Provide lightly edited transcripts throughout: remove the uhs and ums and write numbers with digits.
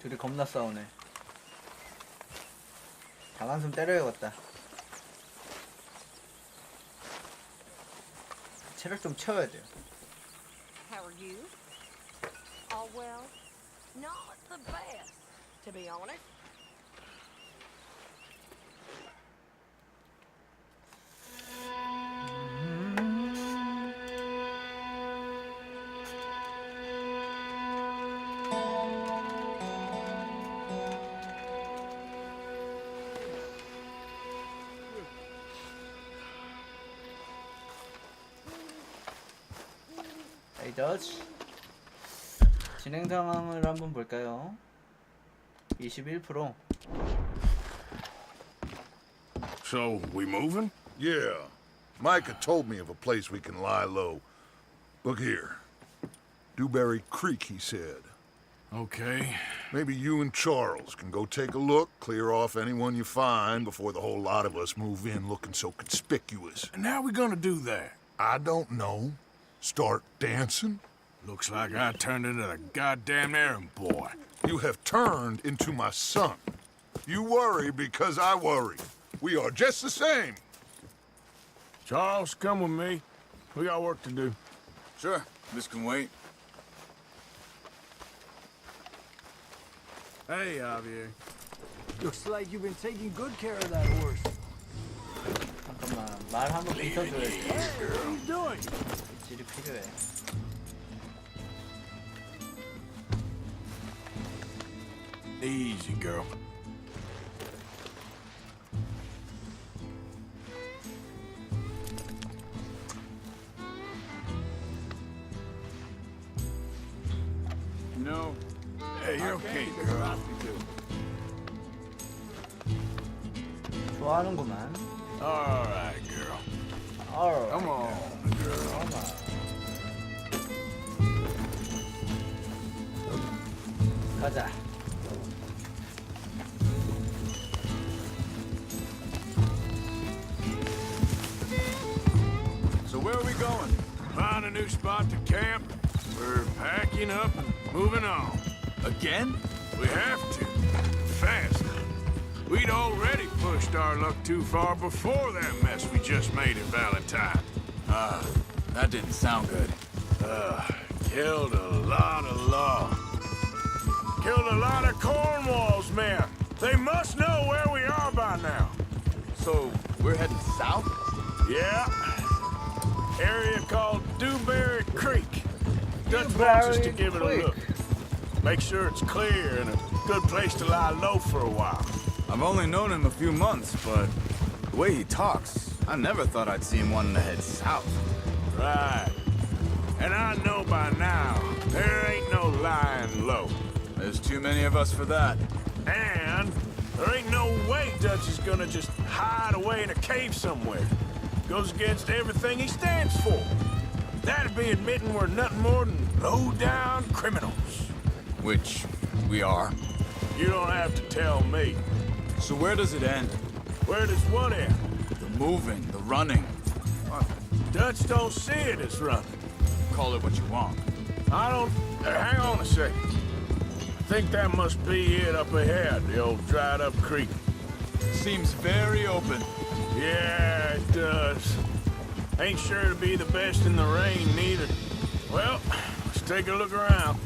둘이 겁나 싸우네. 닭 한숨 때려야겠다. 체력 좀 채워야 돼요. How are you? All well? Not the best, to be honest. Hey Dutch. 진행 상황을 한번 볼까요? 21%. So, we moving? Yeah. Micah told me of a place we can lie low. Look here. Dewberry Creek, he said. Okay. Maybe you and Charles can go take a look, clear off anyone you find before the whole lot of us move in looking so conspicuous. And how we gonna do that? I don't know. Start dancing? Looks like I turned into the goddamn errand boy. You have turned into my son. You worry because I worry. We are just the same. Charles, come with me. We got work to do. Sure, this can wait. Hey, Javier. Looks like you've been taking good care of that horse. 잠깐만, 말 한번 붙여줘야지. Hey, what are you doing? 질이 필요해. Easy, girl. No. Hey, you're okay, girl. 좋아하는구만. All right, girl. Alright. Come on, girl. Come on. 가자. So where are we going? Find a new spot to camp. We're packing up and moving on. Again? We have to. Fast. We'd already pushed our luck too far before that mess we just made at Valentine. That didn't sound good. Killed a lot of law. Killed a lot of Cornwall's men. They must know where we are by now. So, we're heading south? Yeah. Area called Dewberry Creek. Dutch wants us to give it a look. Make sure it's clear and a good place to lie low for a while. I've only known him a few months, but the way he talks, I never thought I'd see him wanting to head south. Right. And I know by now, there ain't no lying low. There's too many of us for that. And there ain't no way Dutch is gonna just hide away in a cave somewhere. Goes against everything he stands for. That'd be admitting we're nothing more than low-down criminals. Which we are. You don't have to tell me. So where does it end? Where does what end? The moving, the running. Dutch don't see it as running. Call it what you want. I don't... hang on a second. I think that must be it up ahead, the old dried-up creek. Seems very open. Yeah, it does. Ain't sure to be the best in the rain, neither. Well, let's take a look around.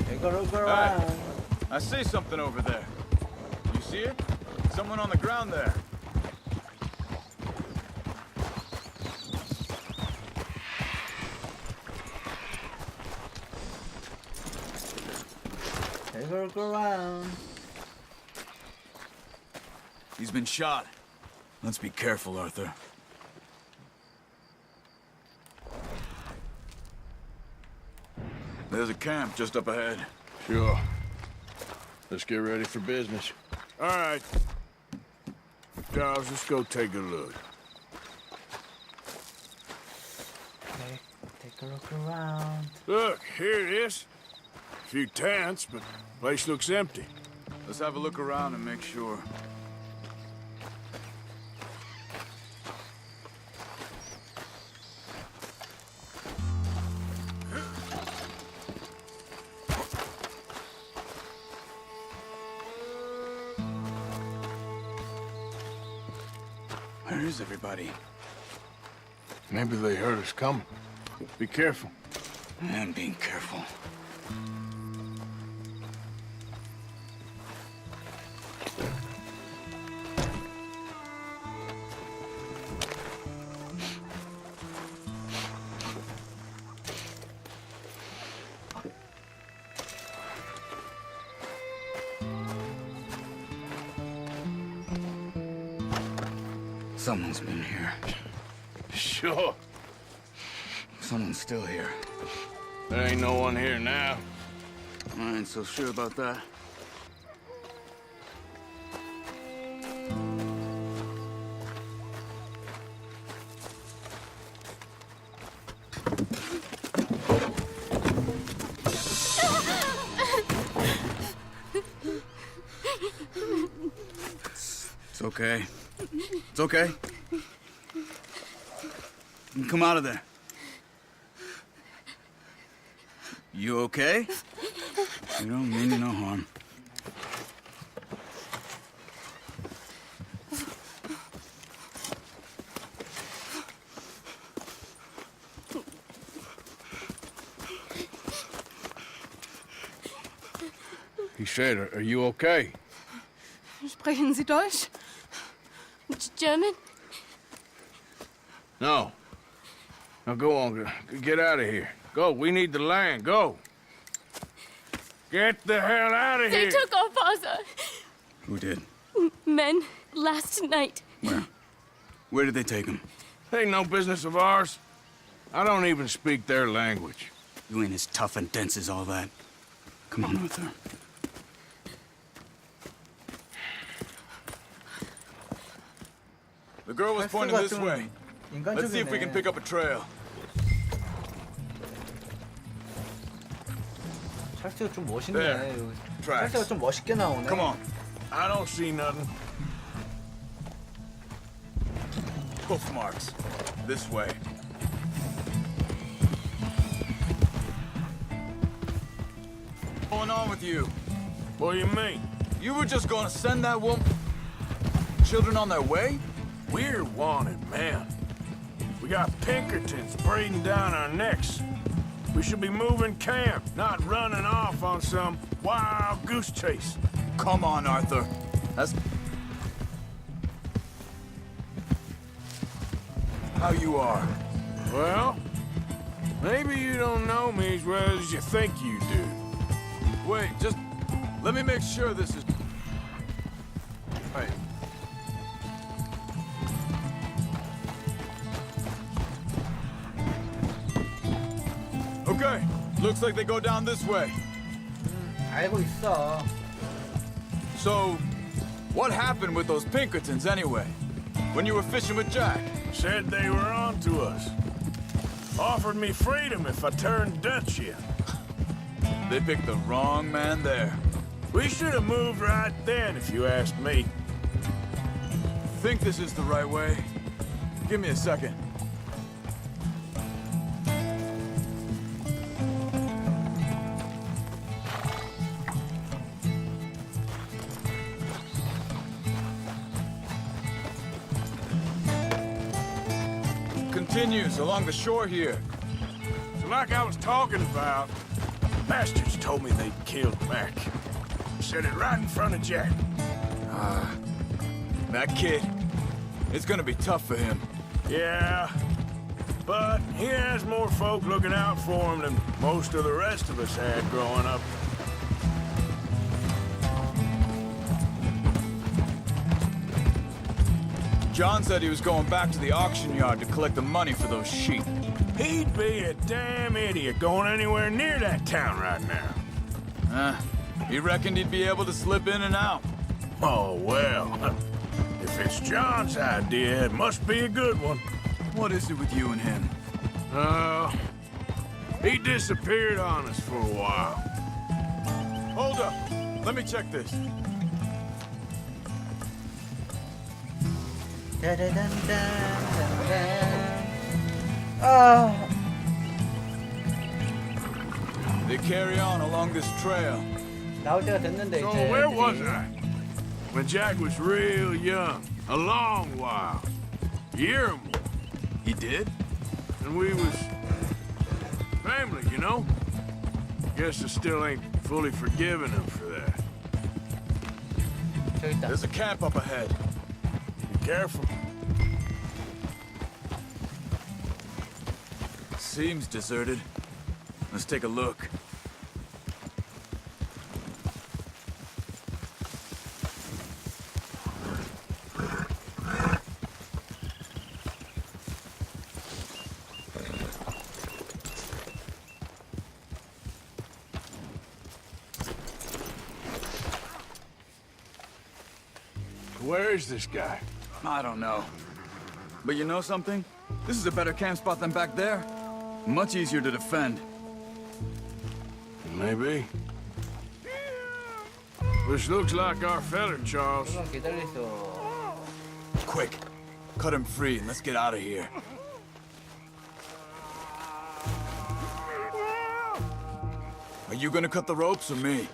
Take a look around. Hey, I see something over there. You see it? Someone on the ground there. Take a look around. He's been shot. Let's be careful, Arthur. There's a camp just up ahead. Sure. Let's get ready for business. All right. Charles, let's go take a look. Take a look around. Look, here it is. A few tents, but place looks empty. Let's have a look around and make sure. is everybody? Maybe they heard us coming. Be careful. I'm being careful. Someone's been here. Sure. Someone's still here. There ain't no one here now. I ain't so sure about that. It's okay. It's okay. Come out of there. You okay? You don't mean you no harm. He said, are you okay? Sprechen Sie Deutsch? German? No. Now go on, get out of here. Go, we need the land, go. Get the hell out of They here. took our father. Who did? Men last night. Where? Where did they take him? Ain't no business of ours. I don't even speak their language. You ain't as tough and dense as all that. Come on, Arthur. The girl was pointing this way. Let's see if we can pick up a trail. 찰스가 좀 멋있네. There. 여기. Tracks. 찰스가 좀 멋있게 나오네. Come on. I don't see nothing. Hoof marks. This way. What's going on with you? What do you mean? You were just gonna send that woman... children on their way? We're wanted, man. We got Pinkertons breathing down our necks. We should be moving camp, not running off on some wild goose chase. Come on, Arthur. That's... how you are. Well, maybe you don't know me as well as you think you do. Wait, just... let me make sure this is... right. Okay, looks like they go down this way. 알고 있어. So, what happened with those Pinkertons anyway? When you were fishing with Jack? Said they were on to us. Offered me freedom if I turned Dutch in. They picked the wrong man there. We should have moved right then, if you asked me. Think this is the right way? Give me a second. Continues along the shore here. So like I was talking about, bastards told me they'd killed Mac. Said it right in front of Jack. That kid, it's gonna be tough for him. Yeah, but he has more folk looking out for him than most of the rest of us had growing up. John said he was going back to the auction yard to collect the money for those sheep. He'd be a damn idiot going anywhere near that town right now. He reckoned he'd be able to slip in and out. Oh, well. If it's John's idea, it must be a good one. What is it with you and him? He disappeared on us for a while. Hold up. Let me check this. They carry on along this trail. 나올 때가 됐는데 So 이제. where 애들이. was I? When Jack was real young, a long while. year or more. He did? And we was family, you know? Guess I still ain't fully forgiven him for that. 저기 있다. There's a camp up ahead. Be careful. Seems deserted. Let's take a look. Where is this guy? I don't know. But you know something? This is a better camp spot than back there. Much easier to defend. Maybe. This looks like our feller, Charles. 조금 기다리소. Quick, cut him free and let's get out of here. Are you gonna cut the ropes or me?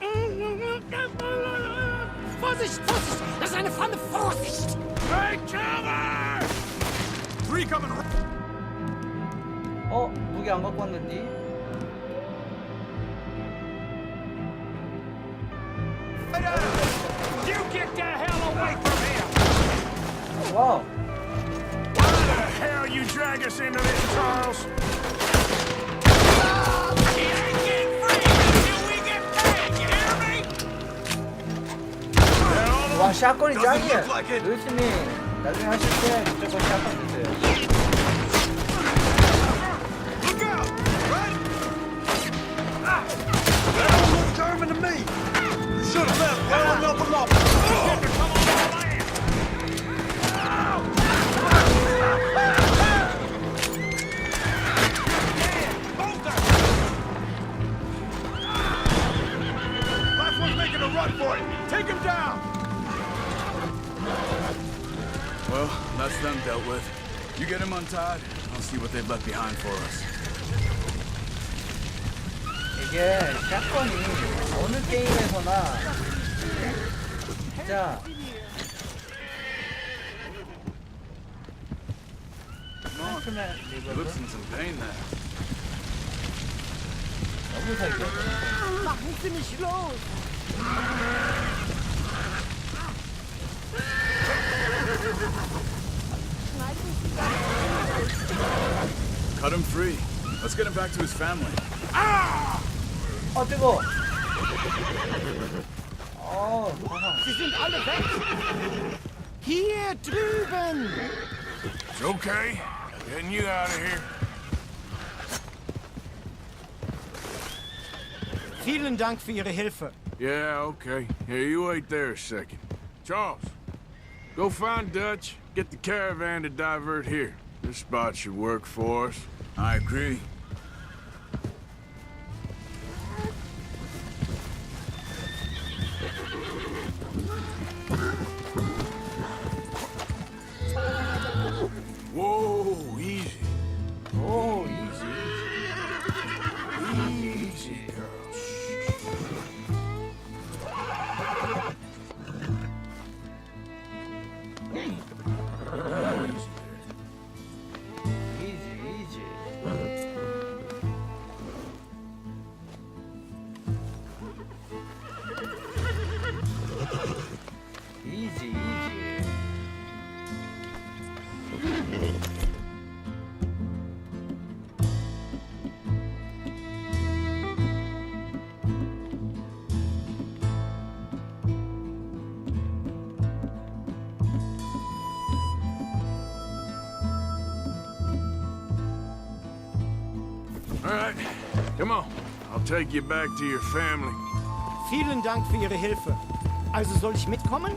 Vorsicht, Vorsicht! Das ist eine Pfanne! Vorsicht! Take cover! Three coming. 무기 안 갖고 왔는데? You get the hell away from here! 와우. Why the hell you drag us into this, Charles? He ain't getting free until we get paid, you hear me? 와, 샷건이 짱이야. look like it. 루이스님, 나중에 하실 때 무조건 샷건 드세요. Look out! Right? German to me! Should have left. Why don't help him up? Come on, land! Last one's making a run for it. Take him down! Well, that's them dealt with. You get him untied, I'll see what they've left behind for us. 이게 샷건이 어느 게임에서나 진짜 팬텀의 He 리버브 looks in some pain there. 너무 살겨. Machen Sie mich los! Cut him free. Let's get him back to his family. 뜨거. 화상. Sie sind alle weg! Hier drüben! It's okay. Getting you out of here. Vielen Dank für Ihre Hilfe. Yeah, okay. Here, you wait there a second. Charles, go find Dutch. Get the caravan to divert here. This spot should work for us. I agree. Whoa, easy. 오, 이지. Easy, girl. 이지. 이지. All right, come on. I'll take you back to your family. Vielen Dank für Ihre Hilfe. Also soll ich mitkommen?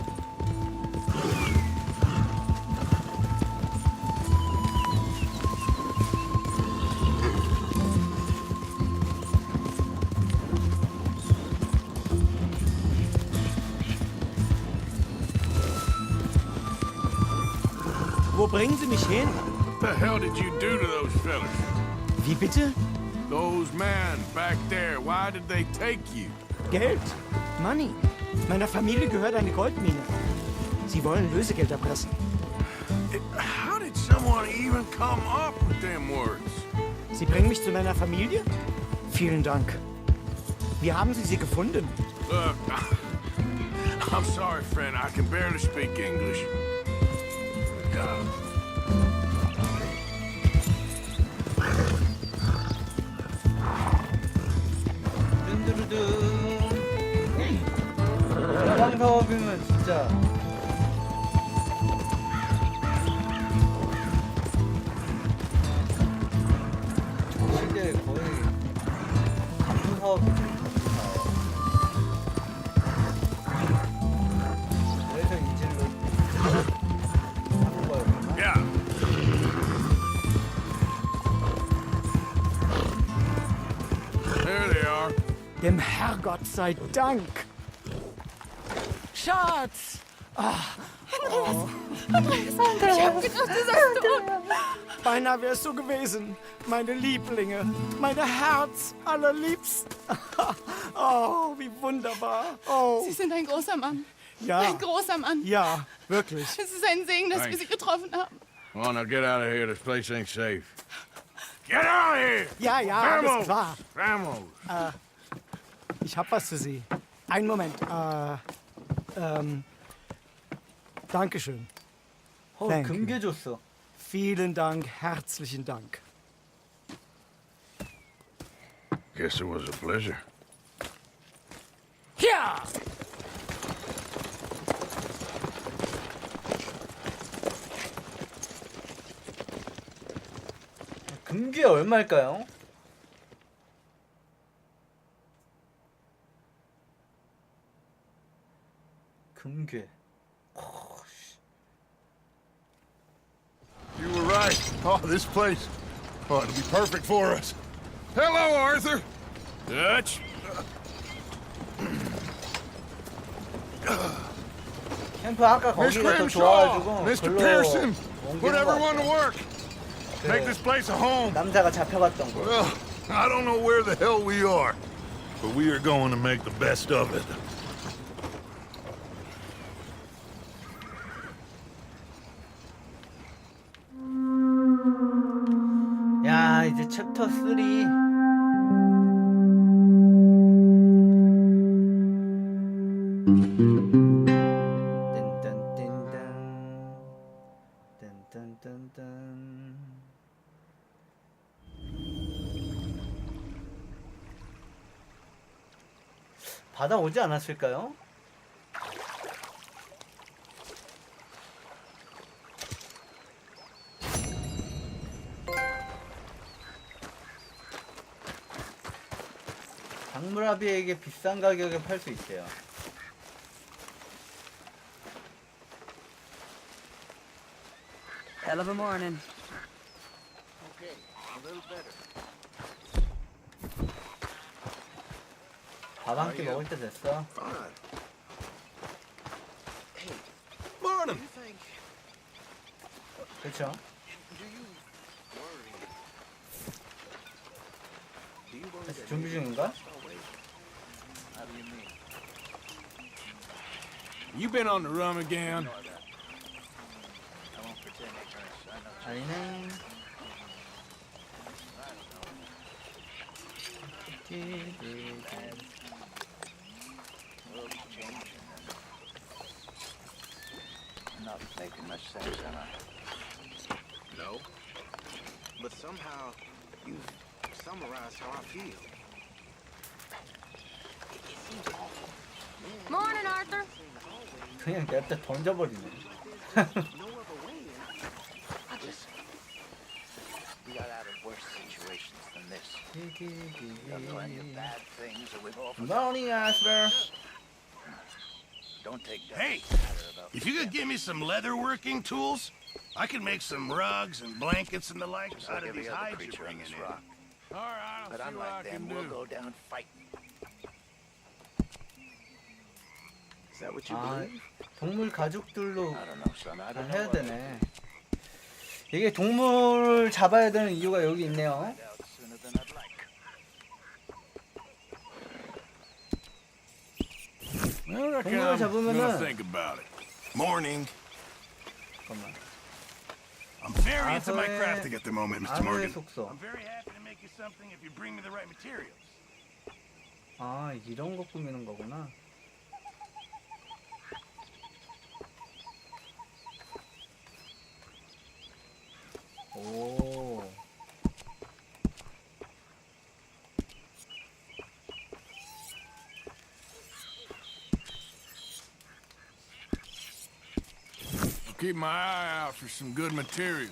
Wo bringen Sie mich hin? What the hell did you do to those fellas? Wie bitte? Those men back there, why did they take you? Geld. Money. Meiner Familie gehört eine Goldmine. Sie wollen Lösegeld erpressen. How did someone even come up with them words? Sie bringen mich zu meiner Familie? Vielen Dank. Wie haben Sie sie gefunden? Look, I'm sorry, friend. I can barely speak English. 든드르든. 가방 사업이면 진짜. 시대에 거의 가방 사업이지. 그래서 인질로 하는 거였구나. Yeah. There they are. Dem Herrgott sei Dank. Schatz! Ich hab gedacht, du sagst tot. Beinahe wär's so gewesen. Meine Lieblinge, meine Herz allerliebst. Oh, wie wunderbar. Oh, Sie sind ein großer Mann. ja. Ein großer Mann. Ja, wirklich. Es ist ein Segen, dass wir Sie getroffen haben. Well, now get out of here. This place ain't safe. Get out of here! Ja, ja, alles Vamos! klar. Vamos! Ich hab was für Sie. Einen Moment. Dankeschön. Thank you. 금괴 줬어. Vielen Dank, herzlichen Dank. Guess it was a pleasure. Ja! 금괴 얼마일까요? 금괴. You were right. Oh, this place. Oh, it'll be perfect for us. Hello, Arthur. Dutch? 캠프 아까 Miss 거기가 더 Grimshaw, 좋아가지고 Mr. 별로 Pearson, 옮기는 put 것 everyone to 같아요. work. Make this place a home. 남자가 잡혀갔던 거. Well, I don't know where the hell we are, but we are going to make the best of it. 야, 이제 챕터 3. 딴딴딴딴. 받아오지 않았을까요? 장무라비에게 비싼 가격에 팔 수 있대요. Hell of a morning. 밥 한 끼 먹을 때 됐어. Morning. 그렇죠? 준비 중인가? You been on the run again? 아니네. Not making much sense, am I? No. But somehow you've summarized how I feel. Morning, Arthur. 그냥 냅다 던져버리네. No other way. I just... We got out of worse situations than this. We got plenty of bad things that we've all Morning, Arthur. Don't take that. Hey, if you could give me some leather working tools, I could make some rugs and blankets and the like Just out like of every these other hides creature you're on bringing this in. rock. All right, I'll But see what I unlike can them, we'll do. go down fighting. Is that what you 아, believe? 동물 가죽들로 I don't know, son. I 잘 don't 해야 know. 되네. 이게 동물 잡아야 되는 이유가 여기 있네요. Find out sooner than I'd like. Well, I reckon 동물을 I'm 잡으면은- gonna think about it. Morning. 잠깐만. I'm very into my crafting at the moment, Mr. 아서의 Morgan. 속성. I'm very happy to make you something if you bring me the right materials. 아, 이런 거 꾸미는 거구나. 오. I'll keep my eye out for some good material.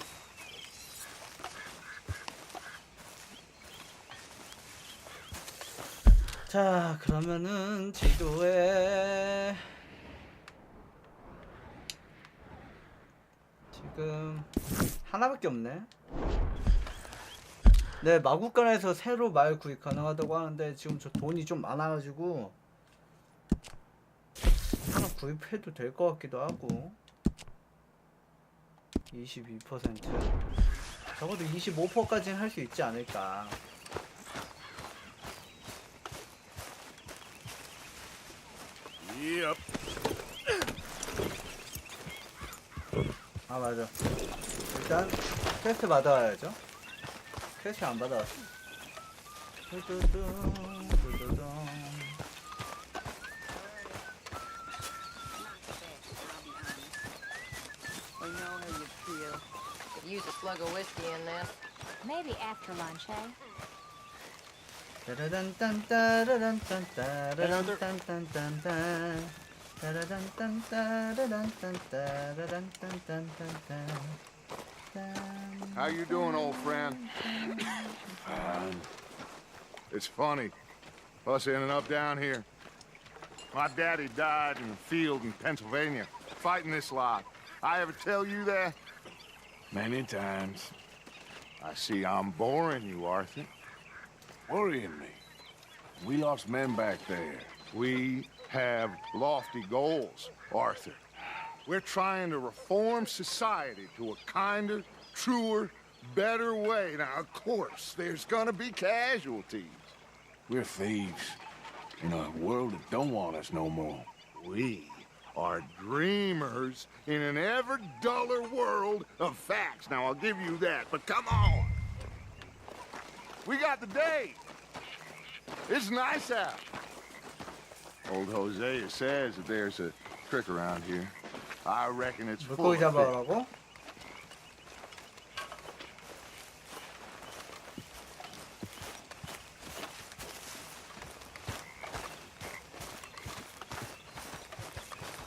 자, 그러면은 지도에 지금 하나밖에 없네. 네, 마구간에서 새로 말 구입 가능하다고 하는데 지금 저 돈이 좀 많아가지고 하나 구입해도 될 것 같기도 하고. 22%. 적어도 25%까지는 할 수 있지 않을까. Yep. 아, 맞아. 일단 퀘스트 받아와야죠. 퀘스트 안 받아왔어. 두두둥, 두두둥. We know how you feel. Could use a slug of whiskey in this. Maybe after lunch, eh? 따라란딴 따라란딴 따라란딴 딴딴 따라란딴 따라란딴 따라란딴 딴딴. How you doing, old friend? It's funny, us ending up down here. My daddy died in the field in Pennsylvania, fighting this lot. I ever tell you that? Many times. I see I'm boring you, Arthur. Worrying me. We lost men back there. We have lofty goals, Arthur. We're trying to reform society to a kinder, truer, better way. Now, of course, there's gonna be casualties. We're thieves in a world that don't want us no more. We are dreamers in an ever duller world of facts. Now, I'll give you that, but come on. We got the day. It's nice out. Old Hosea says that there's a trick around here. I reckon it's full 물고기 of fish. 잡아오라고?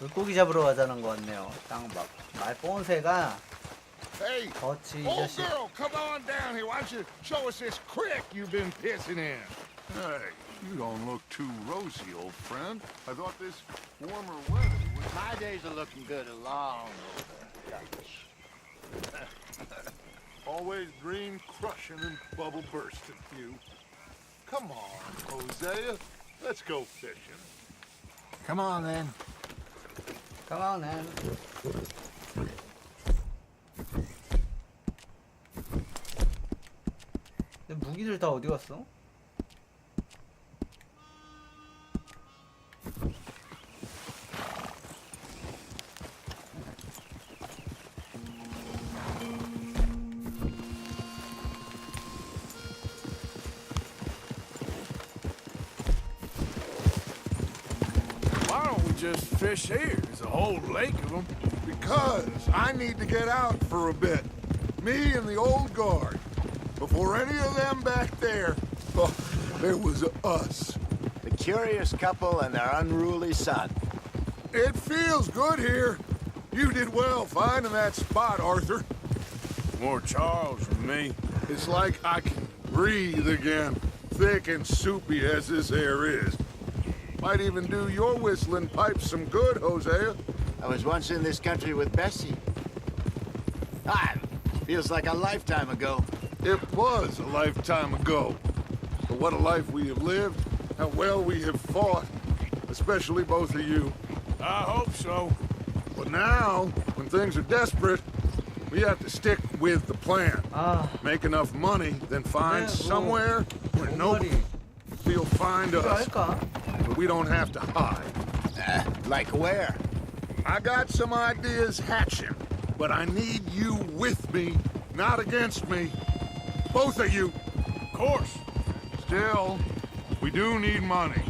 물고기 잡으러 가자는 거 같네요. 딱 막 말본새가 Hey, 거치 이 old 자식. girl, come on down here. Why don't you show us this creek you've been pissing in? Hey, you don't look too rosy, old friend. I thought this warmer weather was... My days are looking good along over Dutch. Always dream crushing and bubble bursting, you. Come on, Hosea. Let's go fishing. Come on, then. Come on, man. 근데 무기들 다 어디 갔어? Why don't we just fish here? There's a whole lake of them. Because I need to get out for a bit. Me and the old guard. Before any of them back there, oh, there was us. The curious couple and their unruly son. It feels good here. You did well finding that spot, Arthur. More Charles from me. It's like I can breathe again, thick and soupy as this air is. Might even do your whistling pipes some good, Hosea. I was once in this country with Bessie. Ah, feels like a lifetime ago. It was a lifetime ago. But what a life we have lived, how well we have fought, especially both of you. I hope so. But now, when things are desperate, we have to stick with the plan. 아, Make enough money, then find 네, 뭐, somewhere where nobody will find 이거 us. 할까? But we don't have to hide. Like where? I got some ideas hatching. but I need you with me, not against me. Both of you. Of course. Still, we do need money.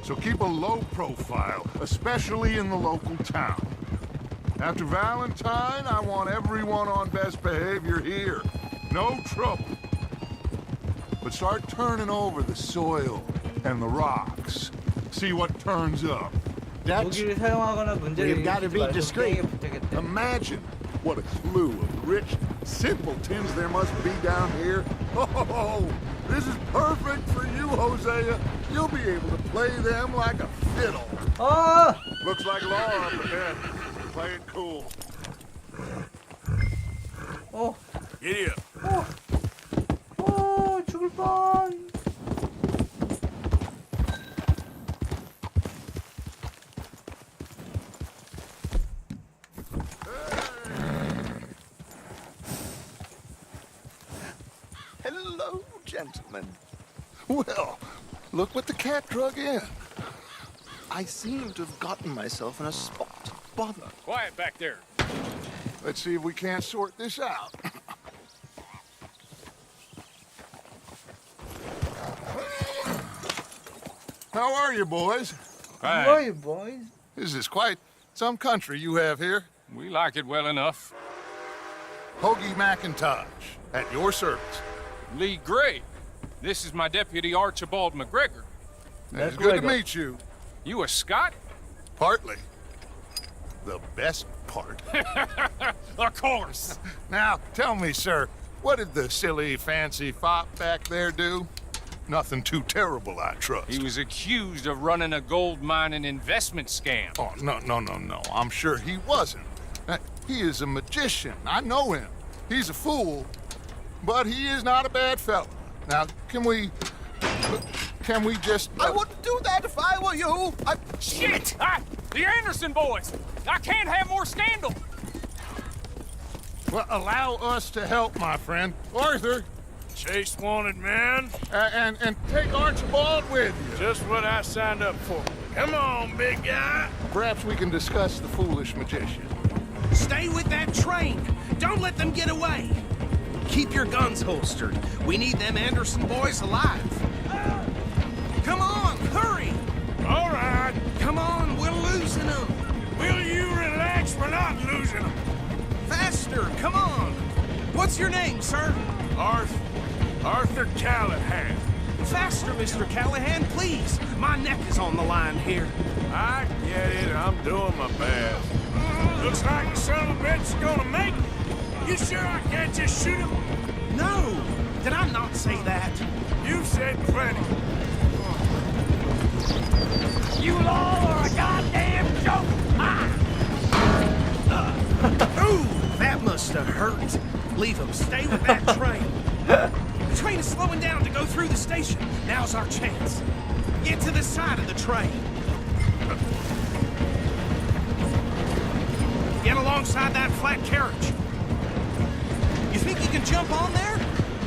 So keep a low profile, especially in the local town. After Valentine, I want everyone on best behavior here. No trouble. But start turning over the soil and the rocks. See what turns up. 무기를 사용하거나 문제를 We've gotta 일으키지 be 말고 discreet. 게임에 붙여야겠대. Imagine what a slew of rich simpletons there must be down here. Oh, this is perfect for you, Hosea. You'll be able to play them like a fiddle. 아! Looks like law up ahead. Play it cool. 어, Giddy up. 죽을 뻔. Hello, gentlemen. Well, look what the cat drug in. I seem to have gotten myself in a spot to bother. Quiet back there. Let's see if we can't sort this out. How are you, boys? 뭐야, boys? This is quite some country you have here. We like it well enough. Hoagie McIntosh, at your service. Lee Gray. This is my deputy Archibald McGregor. It's good to McGregor. meet you. You a Scot? Partly. The best part. Of course. Now, tell me, sir, what did the silly, fancy fop back there do? Nothing too terrible, I trust. He was accused of running a gold mining investment scam. Oh, no. I'm sure he wasn't. He is a magician. I know him. He's a fool, but he is not a bad fellow. Now, can we just... I wouldn't do that if I were you. Shit! The Anderson boys! I can't have more scandal! Well, allow us to help, my friend. Arthur, Chase wanted man. and take Archibald with you. Just what I signed up for. Come on, big guy. Perhaps we can discuss the foolish magician. Stay with that train. Don't let them get away. Keep your guns holstered. We need them Anderson boys alive. Come on, hurry. All right. Come on, we're losing them. Will you relax? We're not losing them. Faster, come on. What's your name, sir? Arthur Callahan. Faster, Mr. Callahan, please. My neck is on the line here. I get it. I'm doing my best. Looks like the son of a bitch is gonna make it. You sure I can't just shoot him? No, did I not say that? You've said plenty. You all are a goddamn joke! Ooh, that must have hurt. Leave them. Stay with that train. The train is slowing down to go through the station. Now's our chance. Get to the side of the train. Get alongside that flat carriage. You think you can jump on there?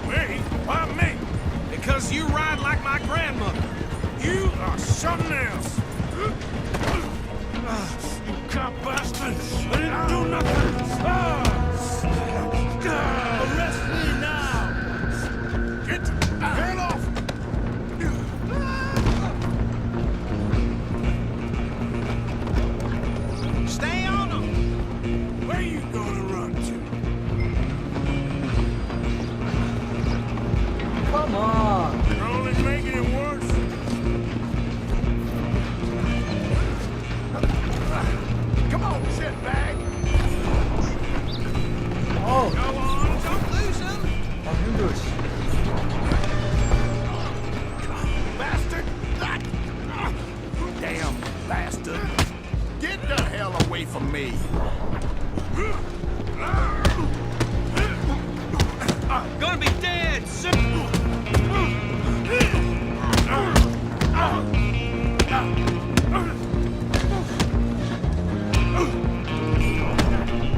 Me? Why me? Because you ride like my grandmother. You are something else. You cop bastard! I didn't do nothing! Arrest me now! Get the hell off! Stay on them! Where you gonna run to? Come on. You're only making it worse. Come on, shitbag. 어우, Go on, don't lose them! 힘들어, 씨. Bastard! Damn bastard! Get the hell away from me! Gonna be dead soon!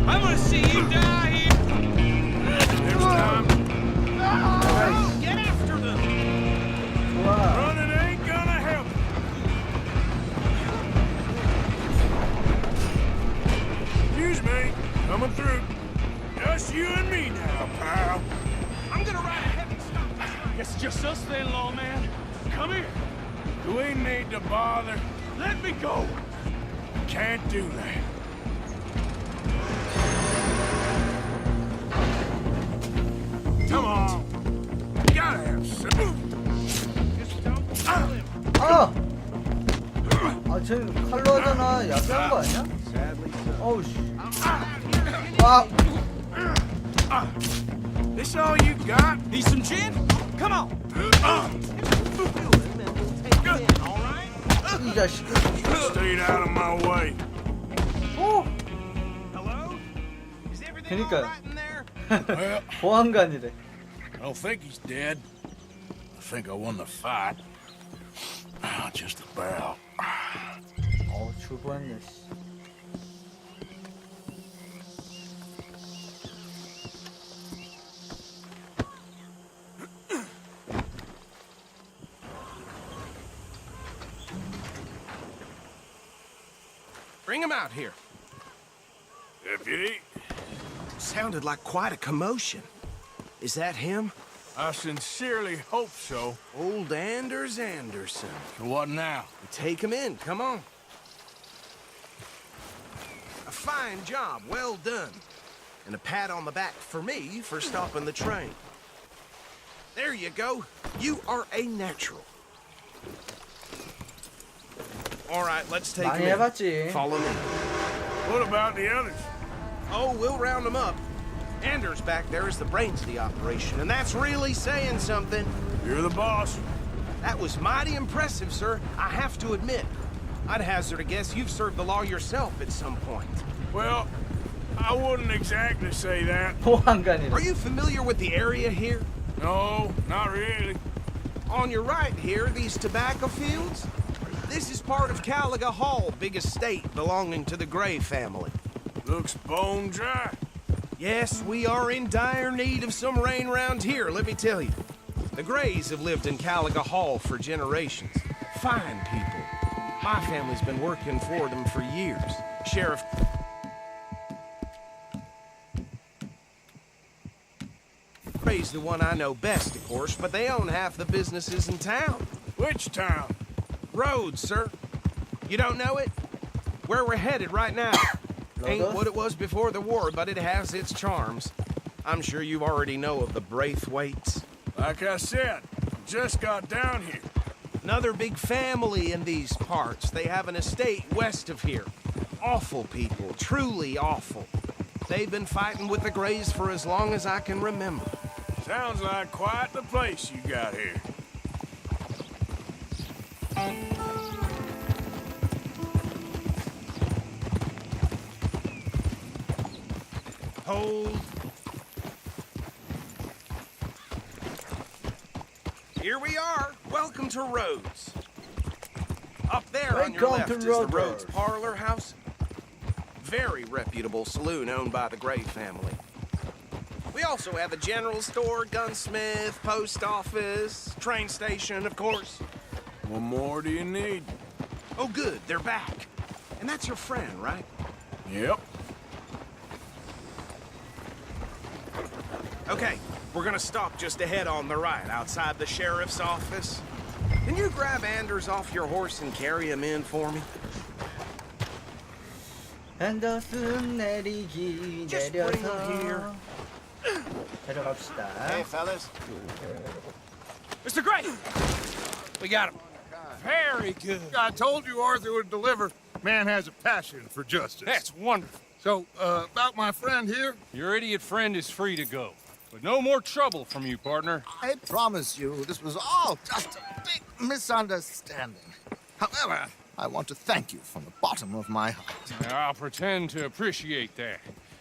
I'm gonna see you die here! Next time, Get after them! 좋아. running ain't gonna help. Excuse me. Come coming through. Just you and me now, pal. I'm gonna ride ahead and stop this train. It's just us then, lawman. Come here. Do we need to bother? Let me go. Can't do that. Come on. Gotta have some. Just don't kill him. 아! 아, 쟤 칼로 하잖아. 약한 거 아니야? Sadly so. 어우, 씨. 아! This all you got? Need some gin? Come on. All right? 이 자식. Stayed out of my way. 오! Hello? Is everything all 그니까요. right in there? Well, 보안관이래. I don't think he's dead. I think I won the fight. Just about. 어우, 주부했네, 씨. Bring him out here. Deputy, Sounded like quite a commotion. Is that him? I sincerely hope so. Old Anders Anderson. So what now? Take him in, come on. A fine job, well done. And a pat on the back for me for stopping the train. There you go. You are a natural. All right, let's take 많이 him 해봤지. in. Follow me. What about the others? Oh, we'll round them up. Anders back there is the brains of the operation, and that's really saying something. You're the boss. That was mighty impressive, sir. I have to admit. I'd hazard a guess you've served the law yourself at some point. Well, I wouldn't exactly say that. 보안관이래. Are you familiar with the area here? No, not really. On your right here, these tobacco fields? This is part of Caliga Hall, big estate belonging to the Gray family. Looks bone dry. Yes, we are in dire need of some rain round here, let me tell you. The Grays have lived in Caliga Hall for generations. Fine people. My family's been working for them for years. Sheriff... Gray's the one I know best, of course, but they own half the businesses in town. Which town? Rhodes, sir. You don't know it? Where we're headed right now. Ain't what it was before the war, but it has its charms. I'm sure you already know of the Braithwaites. Like I said, just got down here. Another big family in these parts. They have an estate west of here. Awful people, truly awful. They've been fighting with the Grays for as long as I can remember. Sounds like quite the place you got here. Hold. Here we are. Welcome to Rhodes. Up there on your left is the Rhodes Parlor House. Very reputable saloon owned by the Gray family. We also have a general store, gunsmith, post office, train station, of course. What more do you need? Oh, good, they're back. And that's your friend, right? Yep. Okay, we're gonna stop just ahead on the right, outside the sheriff's office. Can you grab Anders off your horse and carry him in for me? 앤더슨 내리기 Just bring 내려서 him here. 데려갑시다. Hey, fellas. Mr. Gray! We got him. Very good. I told you Arthur would deliver. Man has a passion for justice. That's wonderful. So, about my friend here, Your idiot friend is free to go. But no more trouble from you, partner. I promise you, this was all just a big misunderstanding. However, I want to thank you from the bottom of my heart. I'll pretend to appreciate that.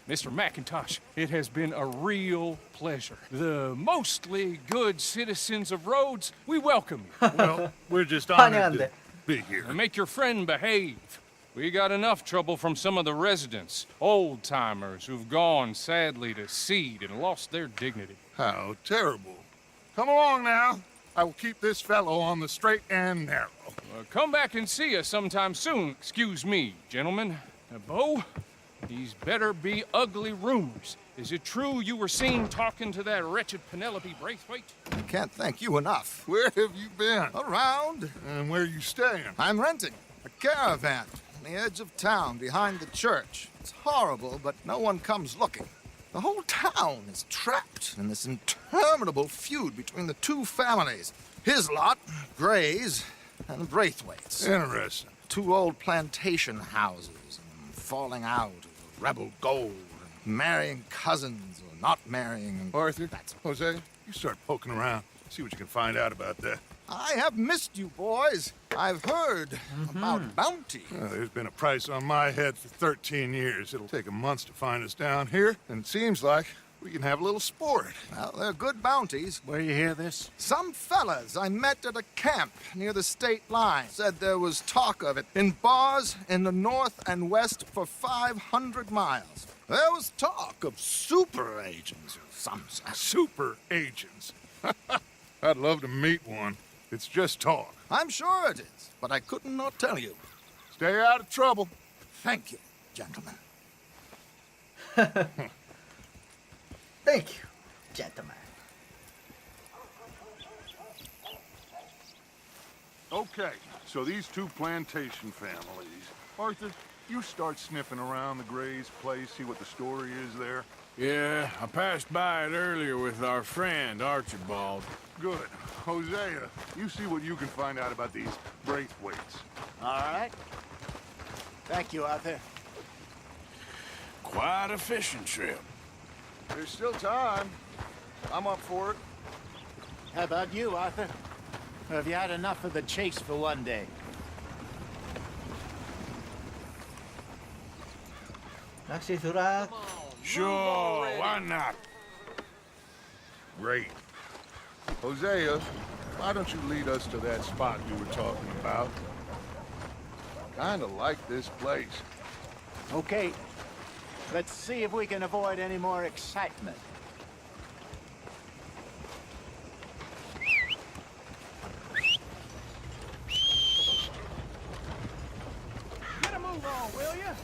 Mr. McIntosh, it has been a real pleasure. The mostly good citizens of Rhodes, we welcome you. well, we're just honored 환영한대. to be here. And make your friend behave. We got enough trouble from some of the residents, old-timers who've gone, sadly, to seed and lost their dignity. How terrible. Come along now. I will keep this fellow on the straight and narrow. Come back and see us sometime soon. Excuse me, gentlemen. Bo, These better be ugly rumors. Is it true you were seen talking to that wretched Penelope Braithwaite? I can't thank you enough. Where have you been? Around. And where are you staying? I'm renting a caravan on the edge of town behind the church. It's horrible, but no one comes looking. The whole town is trapped in this interminable feud between the two families. His lot, Gray's, and Braithwaite's. Interesting. Two old plantation houses, and falling out over rebel gold, and marrying cousins or not marrying. And Arthur, Jose, you start poking around. See what you can find out about that. I have missed you, boys. I've heard about bounty. There's been a price on my head for 13 years. It'll take 'em months to find us down here, and it seems like we can have a little sport. Well, they're good bounties. Where you hear this? Some fellas I met at a camp near the state line said there was talk of it in bars in the north and west for 500 miles. There was talk of super agents or some such. Super agents. I'd love to meet one. It's just talk. I'm sure it is, but I couldn't not tell you. Stay out of trouble. Thank you, gentlemen. Thank you, gentlemen. Okay, so these two plantation families. Arthur, you start sniffing around the Gray's place, see what the story is there. Yeah, I passed by it earlier with our friend, Archibald. Good. Hosea, you see what you can find out about these Braithwaites. All right. Thank you, Arthur. Quite a fishing trip. There's still time. I'm up for it. How about you, Arthur? Or have you had enough of the chase for one day? 낚시 수락. Sure, why not? Great. Hosea, why don't you lead us to that spot you were talking about? Kinda like this place. Okay. Let's see if we can avoid any more excitement. Get a move on, will you?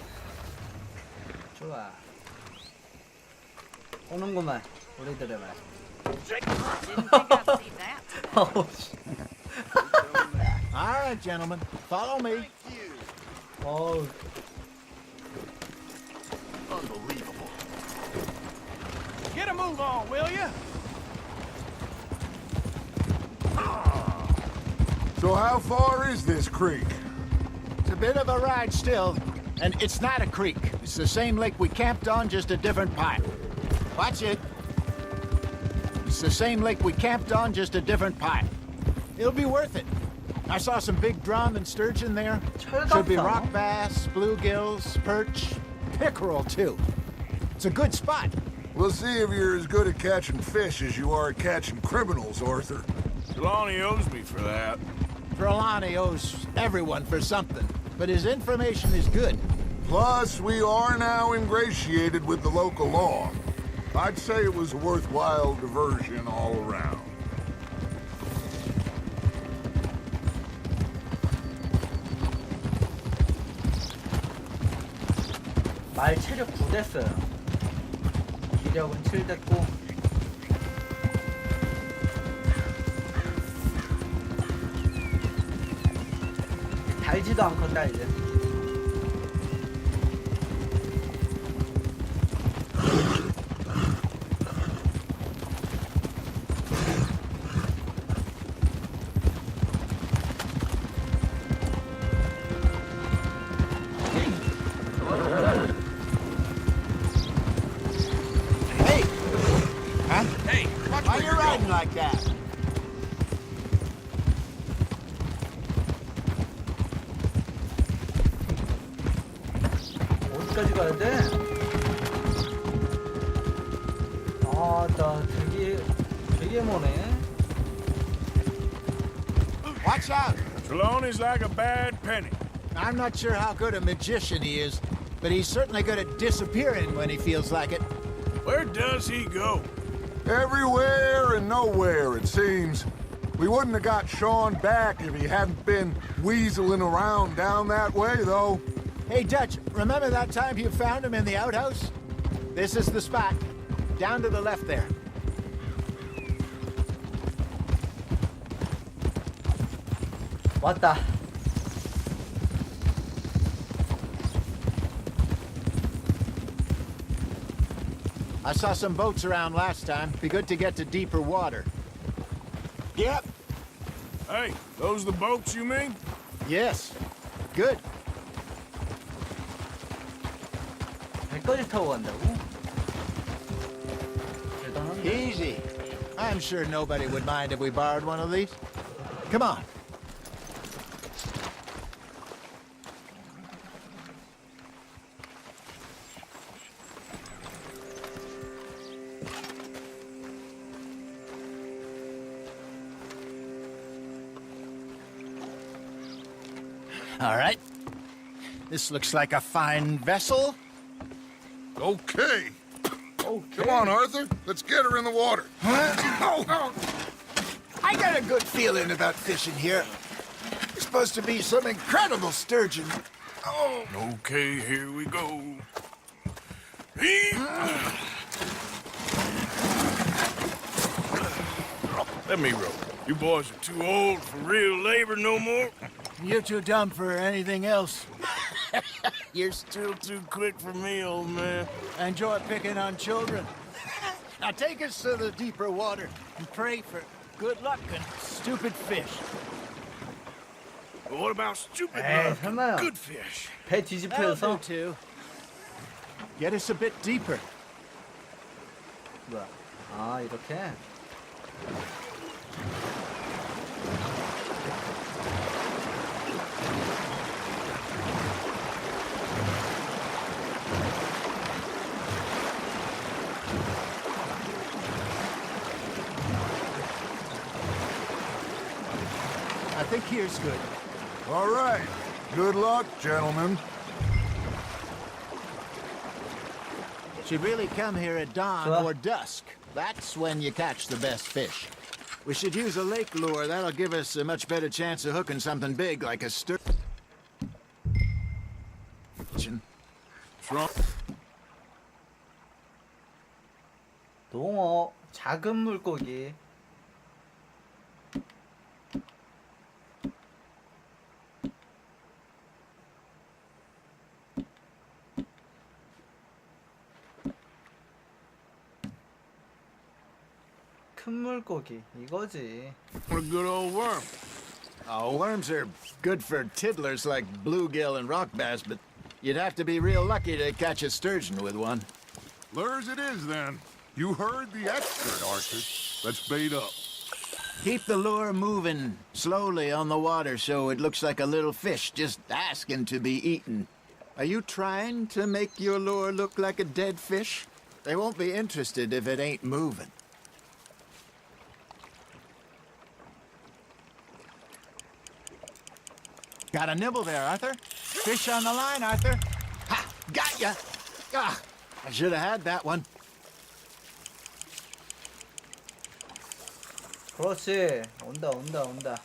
좋아. 오는구만 우리들의 말. Didn't think I'd see that today. 어우 씨. All right, gentlemen. Follow me. 어우. Unbelievable. Get a move on, will you? So how far is this creek? It's a bit of a ride still, and it's not a creek. It's the same lake we camped on, just a different pipe. Watch it. It's the same lake we camped on, just a different pipe. It'll be worth it. I saw some big drum and sturgeon there. Should be rock bass, bluegills, perch, pickerel too. It's a good spot. We'll see if you're as good at catching fish as you are at catching criminals, Arthur. Trelawney owes me for that. Trelawney owes everyone for something, but his information is good. Plus, we are now ingratiated with the local law. I'd say it was a worthwhile diversion all around. 말 체력 9 됐어요. 기력은 7 됐고. 달지도 않겠다 이제. Why are you riding like that? 어디까지 가야 돼? 아, 나 되게 머네. Watch out! Trelawney's like a bad penny. I'm not sure how good a magician he is, but he's certainly good at disappearing when he feels like it. Where does he go? Everywhere and nowhere, it seems. We wouldn't have got Sean back if he hadn't been weaseling around down that way, though. Hey, Dutch, remember that time you found him in the outhouse? This is the spot. Down to the left there. 왔다. I saw some boats around last time. Be good to get to deeper water. Yep. Hey, those the boats you mean? Yes. Good. 배까지 타고 간다고? 대단한데? Easy. I'm sure nobody would mind if we borrowed one of these. Come on. All right. This looks like a fine vessel. Okay. Come on, Arthur. Let's get her in the water. I got a good feeling about fishing here. There's supposed to be some incredible sturgeon. Oh. Okay, here we go. Let me row. You boys are too old for real labor no more. You're too dumb for anything else. You're still too quick for me, old man. Enjoy picking on children. Now take us to the deeper water and pray for good luck and stupid fish. But what about stupid 에이, luck and 설마요. good fish? 배 That'll 뒤집혀서 do too. Get us a bit deeper. 뭐야? 아 이렇게? I think here's good. All right. Good luck, gentlemen. Should really come here at dawn Sure. or dusk. That's when you catch the best fish. We should use a lake lure. That'll give us a much better chance of hooking something big like a sturgeon. 농어, 작은 물고기. 큰 물고기 이거지. What a good old worm. Oh, worms are good for tiddlers like bluegill and rock bass, but you'd have to be real lucky to catch a sturgeon with one. Lures it is, then. You heard the expert, Arthur. Let's bait up. Keep the lure moving slowly on the water so it looks like a little fish just asking to be eaten. Are you trying to make your lure look like a dead fish? They won't be interested if it ain't moving. Got a nibble there, Arthur. Fish on the line, Arthur. Ha! Got ya! Ah, I should have had that one. 그렇지. 온다 온다 온다.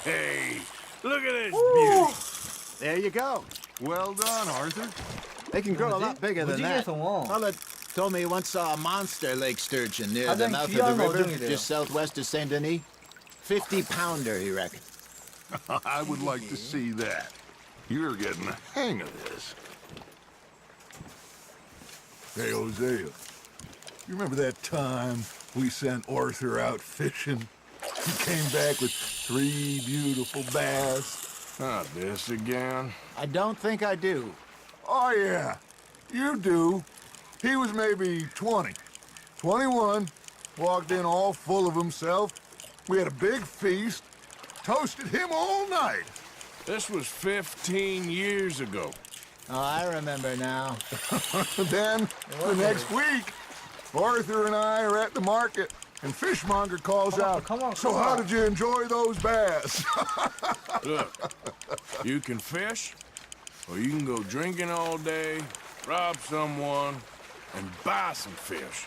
Hey, look at this beauty. There you go. Well done, Arthur. They can grow a lot bigger than that. 무지개송어. Fella told me he once saw a monster lake sturgeon near the 가장 mouth of 귀한 the river, 어종이래요. just southwest of Saint Denis. 50-pounder, he reckoned. I would like to see that. You're getting the hang of this. Hey, Hosea. You remember that time we sent Arthur out fishing? He came back with 3 beautiful bass. Not this again. I don't think I do. Oh, yeah. You do. He was maybe 20. 21. Walked in all full of himself. We had a big feast. Toasted him all night. This was 15 years ago. Oh, I remember now. Then, the next week, Arthur and I are at the market, and Fishmonger calls out, come on, "So come how on." did you enjoy those bass?" Look, you can fish, or you can go drinking all day, rob someone, and buy some fish.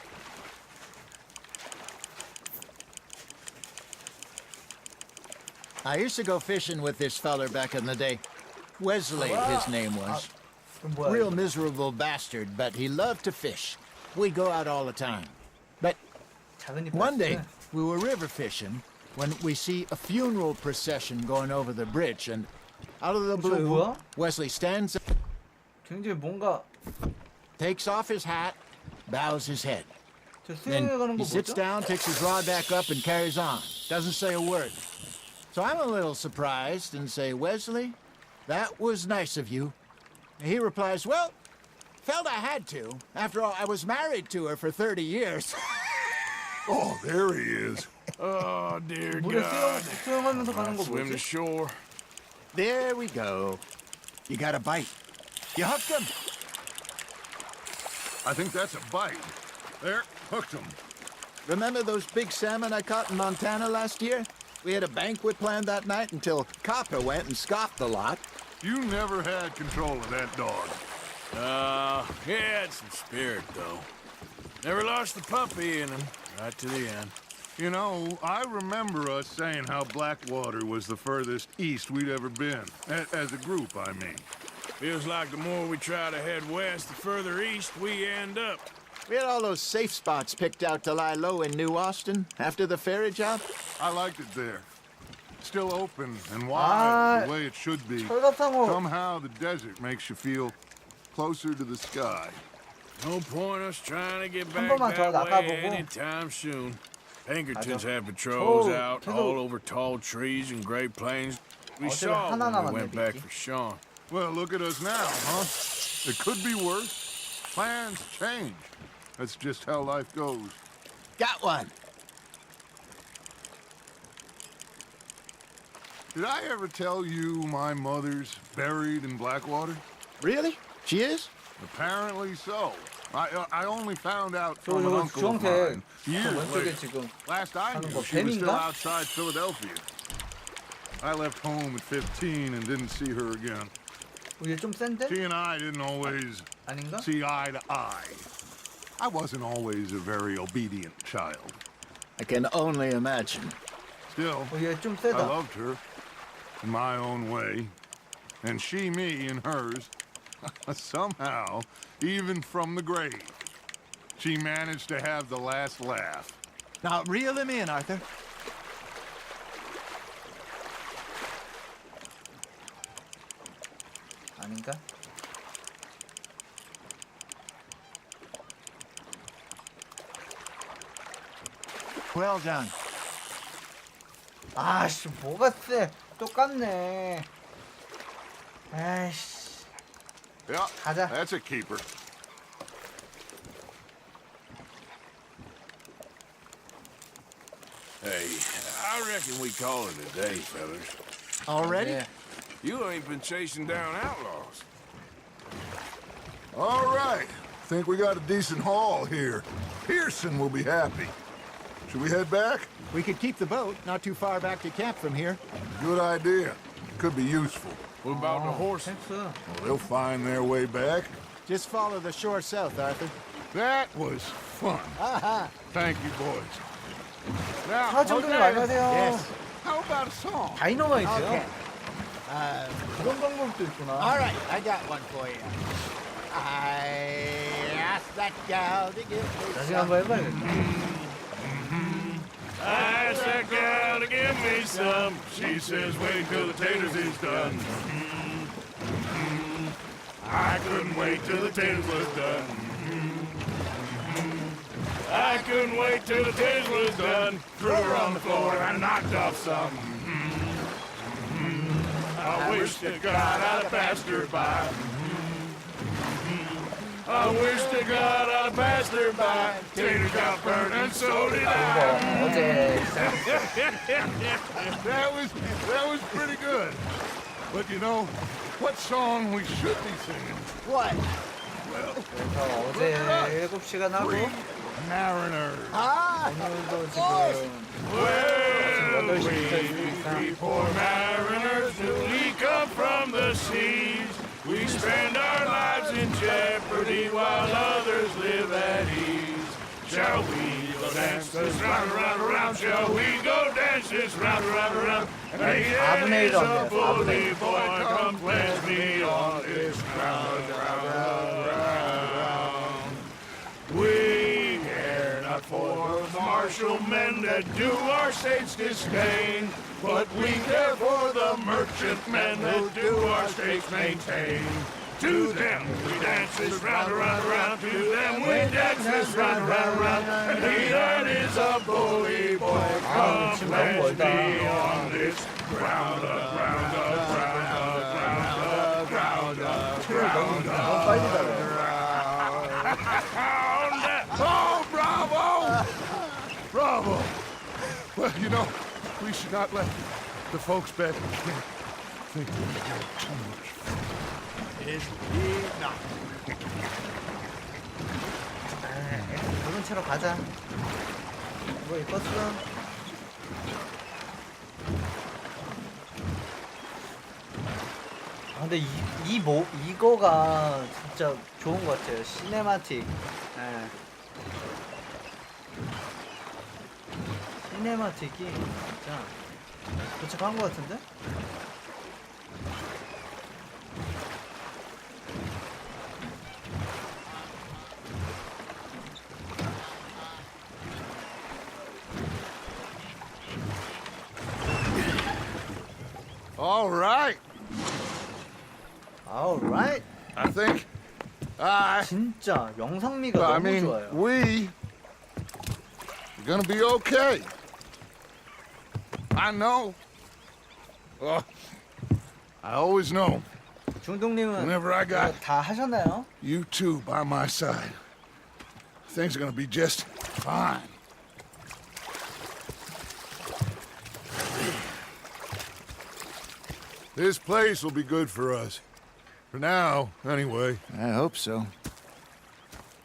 I used to go fishing with this feller back in the day. Wesley, his name was. Real miserable bastard, but he loved to fish. We'd go out all the time. But one day, we were river fishing when we see a funeral procession going over the bridge, and out of the blue, Wesley stands up, 굉장히 뭔가 takes off his hat, bows his head. 저 수영에 가는 Then 거 he sits 뭐죠? down, takes his rod back up, and carries on. Doesn't say a word. So I'm a little surprised and say, "Wesley, that was nice of you." And he replies, "Well, felt I had to. After all, I was married to her for 30 years. Oh, there he is. Oh, dear 물에 God. 수영하면서 가는 거 Swim to 뭐지? shore. There we go. You got a bite. You hooked him. I think that's a bite. There, hooked him. Remember those big salmon I caught in Montana last year? We had a banquet planned that night until Copper went and scoffed a lot. You never had control of that dog. He had some spirit, though. Never lost the puppy in him, right to the end. You know, I remember us saying how Blackwater was the furthest east we'd ever been. As a group, I mean. Feels like the more we try to head west, the further east we end up. We had all those safe spots picked out to lie low in New Austin after the ferry job. I liked it there. Still open and wide the way it should be. Somehow the desert makes you feel closer to the sky. No point us trying to get 한 back 번만 더 that way 나가보고. anytime soon. Pinkertons had patrols out 계속- all over tall trees and Great Plains. We 어차피 saw 하나 when we 남았네, went back 비키. for Sean. Well, look at us now, huh? It could be worse. Plans change. That's just how life goes. Got one. Did I ever tell you my mother's buried in Blackwater? Really? She is? Apparently so. I only found out 저 from an 이거 uncle of 주황색 mine years 왼쪽에 later. 지금 Last I 하는 knew, 거 she was still 뱀인가? outside Philadelphia. I left home at 15 and didn't see her again. 얘 좀 센데? She and I didn't always 아닌가? see eye to eye. I wasn't always a very obedient child. I can only imagine. Still, 얘 좀 I 세다. loved her in my own way, and she me in hers. Somehow, even from the grave, she managed to have the last laugh. Now reel him in, Arthur. 아닌가? Well done. 아씨 뭐가 세? 똑같네. 아이씨. Yeah, 가자. that's a keeper. Hey, I reckon we call it a day, fellas. Already? 네. You ain't been chasing down outlaws. All right, think we got a decent haul here. Pearson will be happy. Should we head back? We could keep the boat not too far back to camp from here. Good idea. Could be useful. What about the horses? 헬스. Well, they'll find their way back. Just follow the shore south, Arthur. That was fun. Aha. Thank you, boys. Now, 하천으로 안녕하세요. Yes. how about a song? 다이너마이트요? Okay. 그런 방법도 있구나. All right, I got one for you. I asked that gal to give me 나중에 some. 한번 해봐야겠다. I asked that gal to give me some. She says, wait till the taters is done. I couldn't wait till the taters was done. I couldn't wait till the taters was done. Threw her on the floor and knocked off some. I wish to God I'd have passed her by. I wish to God I'd have passed her by. Tater got burned and so did I. 어제 That was pretty good. But you know, what song we should be singing? What? 어제 7시간 하고 mariners. 오늘도 지금 Well, 8시부터 we 있으니까 poor mariners who come from the seas. We spend our lives in jeopardy while others live at ease. Shall we go dance this round, round, round? Shall we go dance this round, round, round? Hey, 아브네이도 a 안 돼요, bully 아브네이. boy, come pledge me on this round, round, round. We care not for the martial men that do our state's disdain, but we care for the merchant men that do our states maintain. To them we dance this round, round, round. To them we dance this round, round, round. And he that is a bully boy, come pledge me on this round up, round up, round up, round up, round up, round up. 빨리 가요. Oh, bravo! Bravo! Well, you know, we should not let the folks back in camp think we get too much fun. Indeed not. 붉은 채로 가자. 뭐 이뻤어? 아 근데 이거가 진짜 좋은 것 같아요. 시네마틱. 예. 시네마틱이 진짜 도착한 것 같은데? All right. Alright. I think 진짜 영상미가 I 너무 mean, 좋아요. we are gonna be okay. I know. I always know. 중동님은 Whenever I got 이거 다 하셨나요? you two by my side, things are gonna be just fine. This place will be good for us. For now, anyway. I hope so.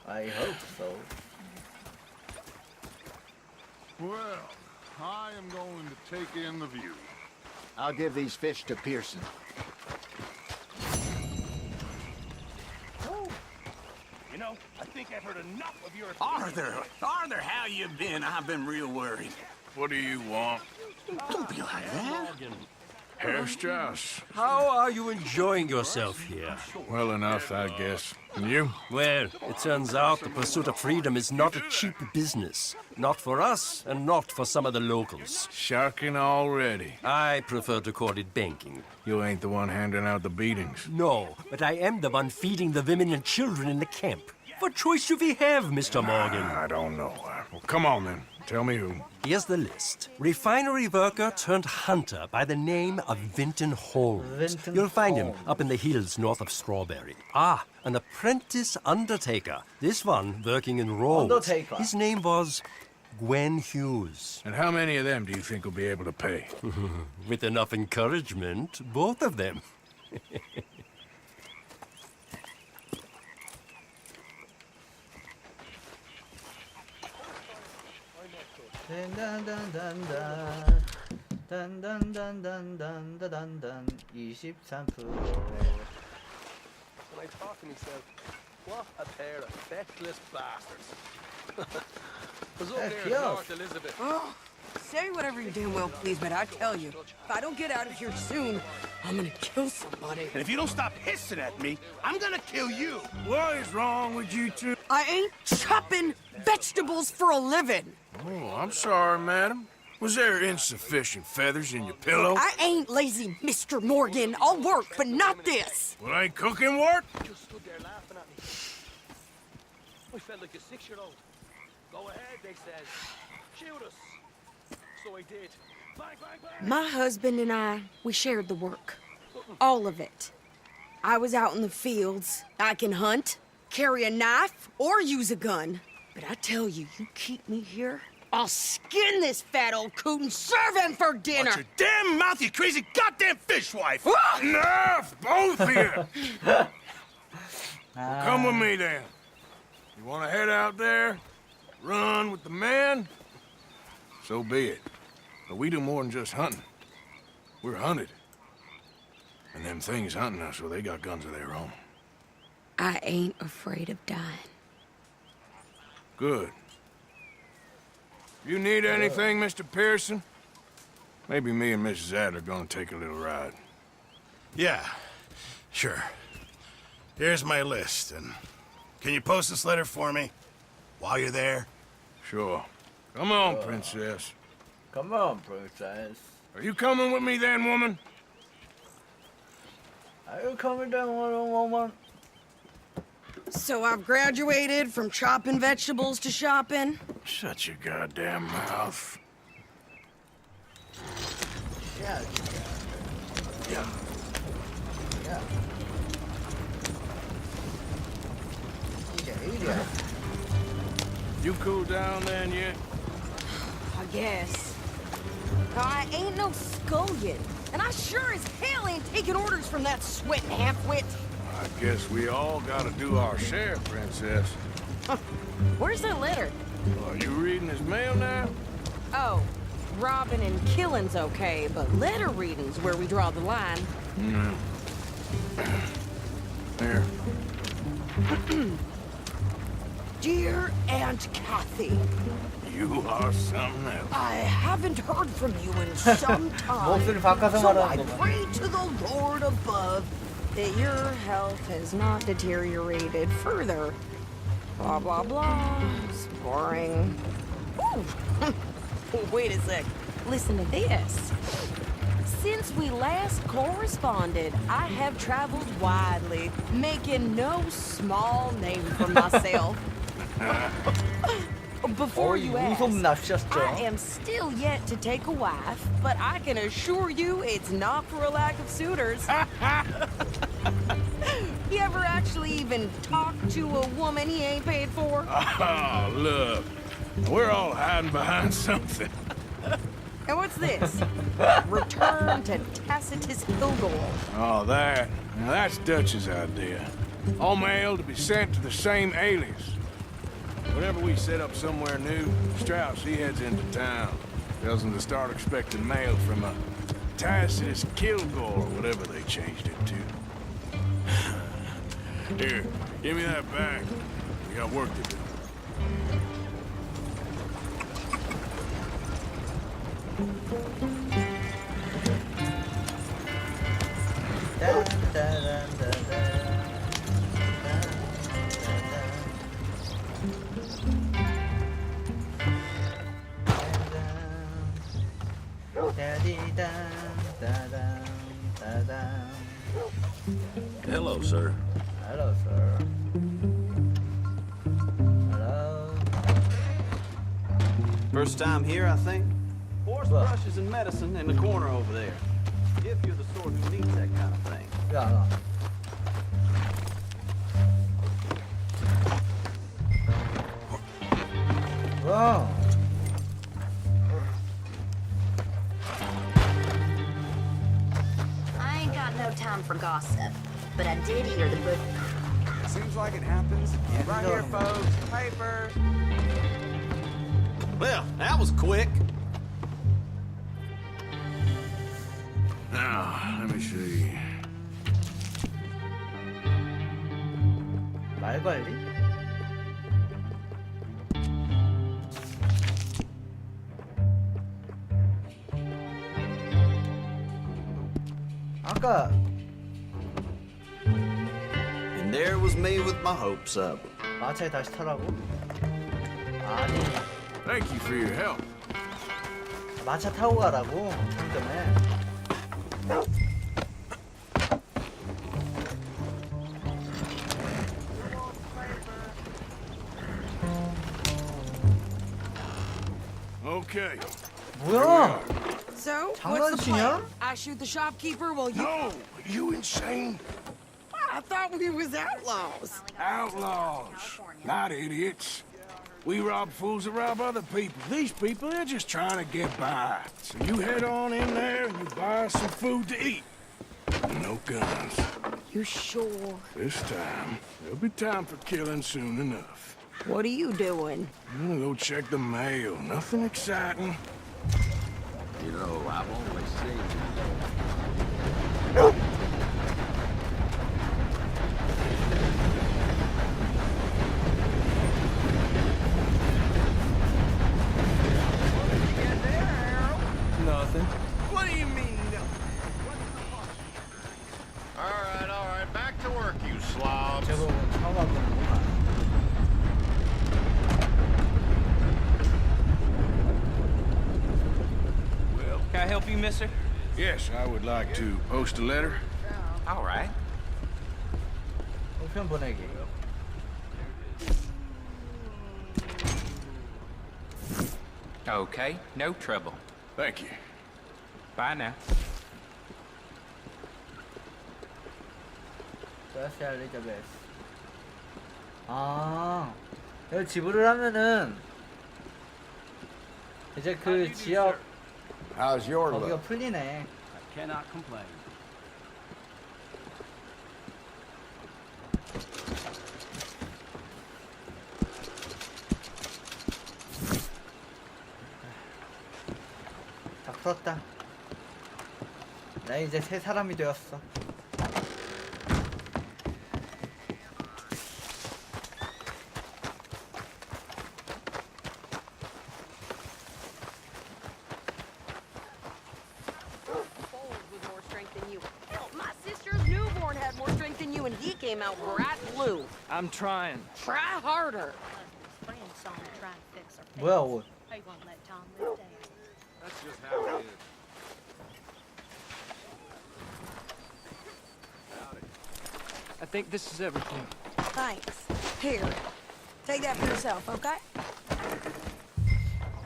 I hope so. Well, I am going to take in the view. I'll give these fish to Pearson. You know, I think I've heard enough of your... Arthur, how you been? I've been real worried. What do you want? Don't be like that. Herr Strauss. How are you enjoying yourself here? Well enough, I guess. And you? Well, it turns out the pursuit of freedom is not a cheap business. Not for us, and not for some of the locals. Sharking already. I prefer to call it banking. You ain't the one handing out the beatings. No, but I am the one feeding the women and children in the camp. What choice do we have, Mr. Morgan? I don't know. Well, come on then. Tell me who. Here's the list. Refinery worker turned hunter by the name of Vinton Holmes. Vinton You'll find him Holmes. up in the hills north of Strawberry. Ah, an apprentice undertaker. This one working in Rhodes. Undertaker. His name was Gwen Hughes. And how many of them do you think will be able to pay? With enough encouragement, both of them. 단단단단단단단단단 23%. When I talk to myself, what a pair of feckless bastards. Was up there cute. at North Elizabeth. Oh, say whatever you damn well please, but I tell you, if I don't get out of here soon, I'm gonna kill somebody. And if you don't stop hissing at me, I'm gonna kill you. What is wrong with you two? I ain't chopping vegetables for a living. Oh, I'm sorry, madam. Was there insufficient feathers in your pillow? I ain't lazy, Mr. Morgan. I'll work, but not this. Well, ain't cooking work? Just stood there laughing at me. I felt like a 6-year-old. Go ahead, they said. Shoot us. So I did. Bang, bang, bang. My husband and I, we shared the work. All of it. I was out in the fields. I can hunt, carry a knife, or use a gun. But I tell you, you keep me here, I'll skin this fat old coot and serve him for dinner. Watch your damn mouth, you crazy goddamn fishwife! Ah! Enough, both of you! Come with me, then. You want to head out there? run with the men, so be it. But we do more than just hunting. We're hunted. And them things hunting us, well, they got guns of their own. I ain't afraid of dying. Good. You need anything, Mr. Pearson? Maybe me and Mrs. Adler gonna take a little ride. Yeah, sure. Here's my list, and can you post this letter for me while you're there? Sure. Come on, princess. Come on, princess. Are you coming with me then, woman? Are you coming down with a woman? So I've graduated from chopping vegetables to shopping. Shut your goddamn mouth. Yeah. Yeah. Yeah. Yeah. You cool down then yet? I guess. I ain't no scullion, and I sure as hell ain't taking orders from that sweating half-wit. I guess we all gotta do our share, princess. Where's that letter? Are you reading his mail now? Oh, robbing and killing's okay, but letter reading's where we draw the line. Here. Dear Aunt Kathy, You are something else. I haven't heard from you in some time, 목소리 바꿔서 so 말하는 I 거구나. pray to the Lord above that your health has not deteriorated further. Blah, blah, blah. It's boring. Ooh. Wait a sec. Listen to this. Since we last corresponded, I have traveled widely, making no small name for myself. Before you ask, I am still yet to take a wife, but I can assure you it's not for a lack of suitors. You ever actually even talk to a woman he ain't paid for? Oh, look. We're all hiding behind something. And what's this? Return to Tacitus Hildor. Oh, that. Now, that's Dutch's idea. All mail to be sent to the same alias. Whenever we set up somewhere new, Strauss, he heads into town. Tells them to start expecting mail from a Tacitus Kilgore, or whatever they changed it to. Here, give me that bag. We got work to do. Dun, dun, dun, dun, dun. Hello, sir. Hello, sir. Hello. First time here, I think. Horse Well. brushes and medicine in the corner over there. If you're the sort who needs that kind of thing. 야, 나. 와. I ain't got no time for gossip, but I did hear the good. Seems like it happens. Right here, folks. Papers. Well, that was quick. Now, let me see. 말 관리? 아까 And there was me with my hopes up. 마차에 다시 타라고? 아니, Thank you for your help. 마차 타고 가라고. 좀 Okay. 뭐야? So, what's the 장난치냐? plan? I shoot the shopkeeper while you... No, you insane? I thought we was outlaws. Outlaws, not idiots. We rob fools that rob other people. These people, they're just trying to get by. So you head on in there and you buy some food to eat. No guns. You sure? This time, there'll be time for killing soon enough. What are you doing? I'm gonna go check the mail. Nothing exciting. You know, I've always seen Nothing. What do you mean? All right, back to work, you slobs. 제목은 처음 와보는구나. Can I help you, mister? Yes, I would like to post a letter. All right. 우편 보내기. Okay, no trouble. Thank you. Bye now. 그라시아 엘리자베스. 아, 여기 지불을 하면은 이제 그 지역 How's your 거기가 luck? 풀리네. I cannot complain. 다 풀었다. 나 이제 새 사람이 되었어. With more strength than you. Hell, my sister's newborn had more strength than you, and he came out bright blue. I'm trying. Try harder. 뭐야 옷? He won't let Tom live down. That's just how it is. I think this is everything. Thanks. Here, take that for yourself, okay?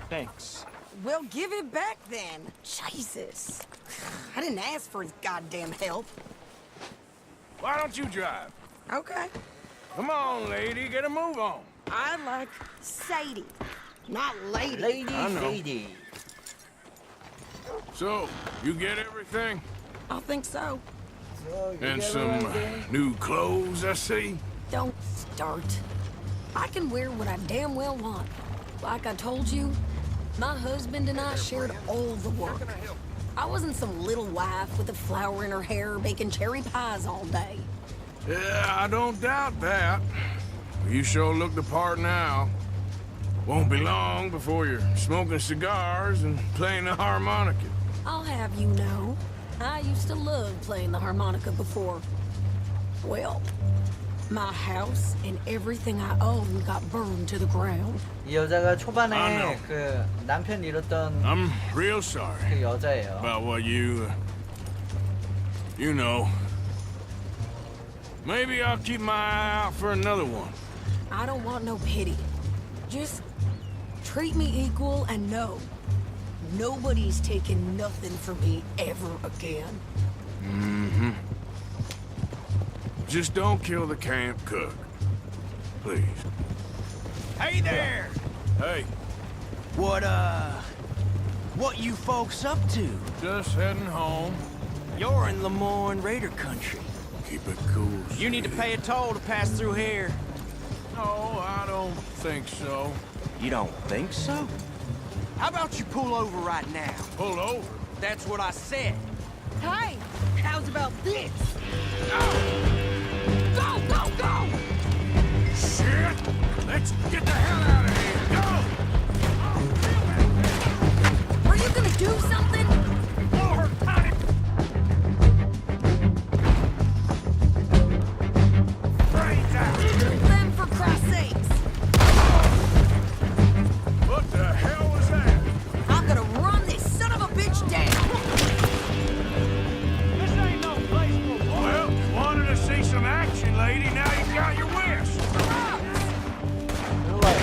Thanks. Well, give it back then. Jesus. I didn't ask for his goddamn help. Why don't you drive? Okay. Come on, lady, get a move on. I like Sadie, not lady. Lady I know. Sadie. So, you get everything? I think so. So, you And get some everything? new clothes, I see. Don't start. I can wear what I damn well want. Like I told you, my husband and I shared all the work. I wasn't some little wife with a flower in her hair baking cherry pies all day. Yeah, I don't doubt that. You sure look the part now. Won't be long before you're smoking cigars and playing the harmonica. I'll have you know, I used to love playing the harmonica before. Well, my house and everything I own got burned to the ground. 이 여자가 I 초반에 know. 그 남편 잃었던 I'm real sorry 그 여자예요. about what you know. Maybe I'll keep my eye out for another one. I don't want no pity. Just treat me equal and know nobody's taking nothing from me ever again. Mm-hmm. Just don't kill the camp cook. Please. Hey there! Hey, What you folks up to? just heading home. You're in Lemoyne Raider country. Keep it cool. You need to pay a toll to pass through here. No, I don't think so. You don't think so? How about you pull over right now? Pull over. That's what I said. Hey, how's about this? Go, go, go! Shit! Let's get the hell out of here! Go! Are you gonna do something? Blow her tiny brains out! Them for Christ's sakes. What the hell was that? I'm gonna run this son of a bitch down. This ain't no place for war. Well, you wanted to see some action, lady. Now you got your wish. 일로 와요.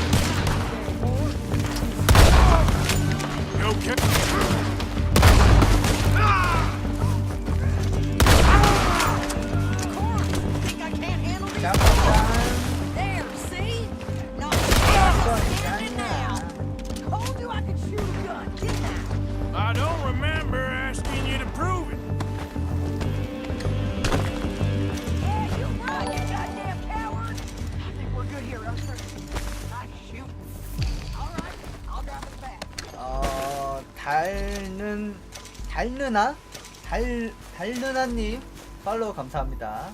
달느나님 팔로우 감사합니다.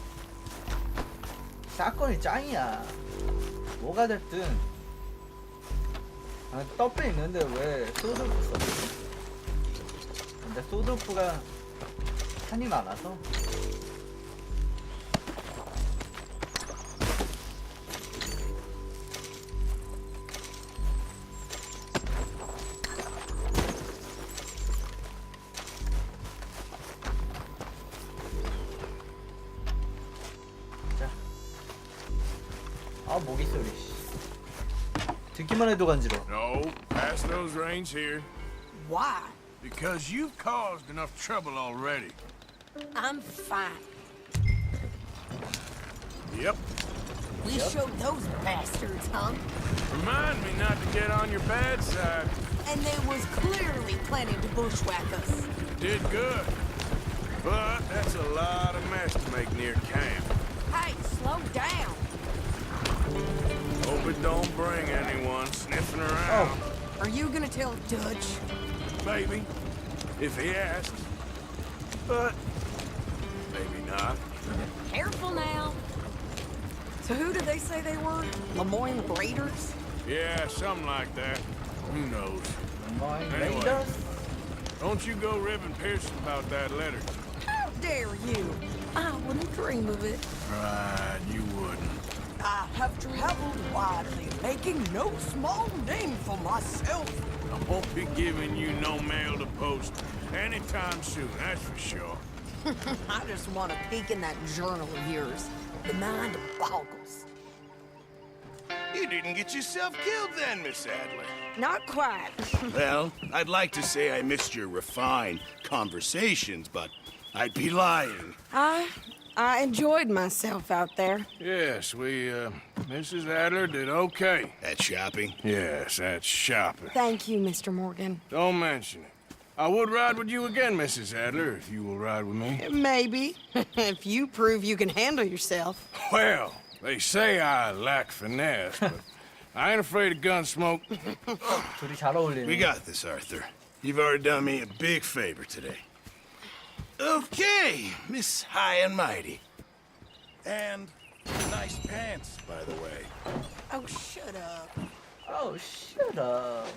사건이 짱이야. 뭐가 됐든. 아, 떡배 있는데 왜 소드프 썼지? 근데 소드프가 한이 많아서. 아, 모기 소리. 듣기만 해도 간지러워. No, pass those reins here. Why? Because you've caused enough trouble already. I'm fine. Yep. We showed those bastards, huh? Remind me not to get on your bad side. And they was clearly planning to bushwhack us. Did good. But that's a lot of mess to make near camp. Hey, slow down. Hope it don't bring anyone sniffing around. Are you gonna tell Dutch? Maybe, if he asks. But maybe not. Careful now. So who did they say they were? Lemoyne Raiders? Yeah, something like that. Who knows? Anyway, Raiders? don't you go ribbing Pearson about that letter. How dare you? I wouldn't dream of it. Right, you wouldn't. I have traveled widely, making no small name for myself. I won't be giving you no mail to post anytime soon, that's for sure. I just want to peek in that journal of yours. The mind boggles. You didn't get yourself killed then, Miss Adler. Not quite. Well, I'd like to say I missed your refined conversations, but I'd be lying. I enjoyed myself out there. Yes, Mrs. Adler did okay. At shopping? Yes, that's shopping. Thank you, Mr. Morgan. Don't mention it. I would ride with you again, Mrs. Adler, if you will ride with me. Maybe. If you prove you can handle yourself. Well, they say I lack finesse, but I ain't afraid of gun smoke. 둘이 잘 어울리네. We got this, Arthur. You've already done me a big favor today. Okay, Miss High and Mighty. And nice pants, by the way. Oh, shut up. Oh, shut up.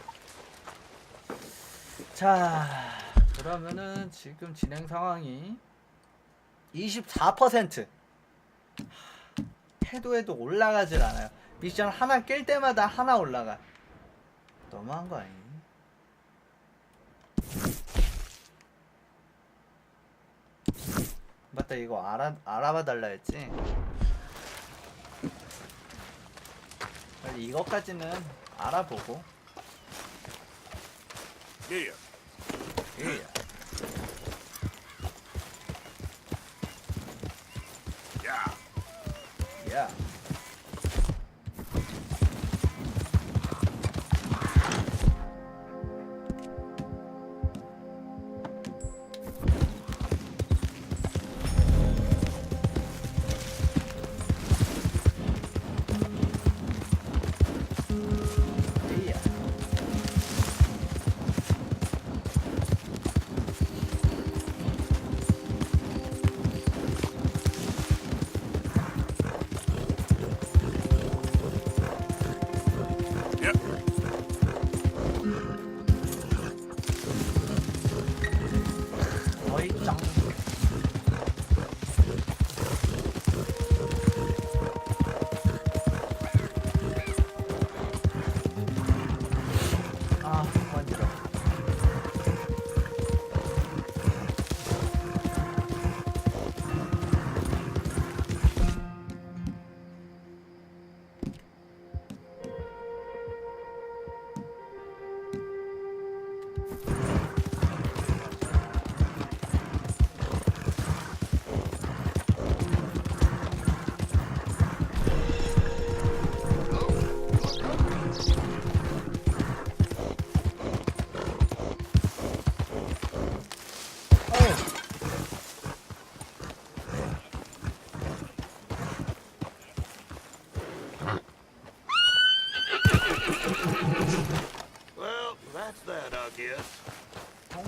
자, 그러면은 지금 진행 상황이 24%. 해도 올라가질 않아요. 미션 하나 깰 때마다 하나 올라가. 너무한 거 아니니? 맞다, 이거 알아봐 달라 했지. 빨리 이것까지는 알아보고. Yeah. Yeah. Yeah. Yeah.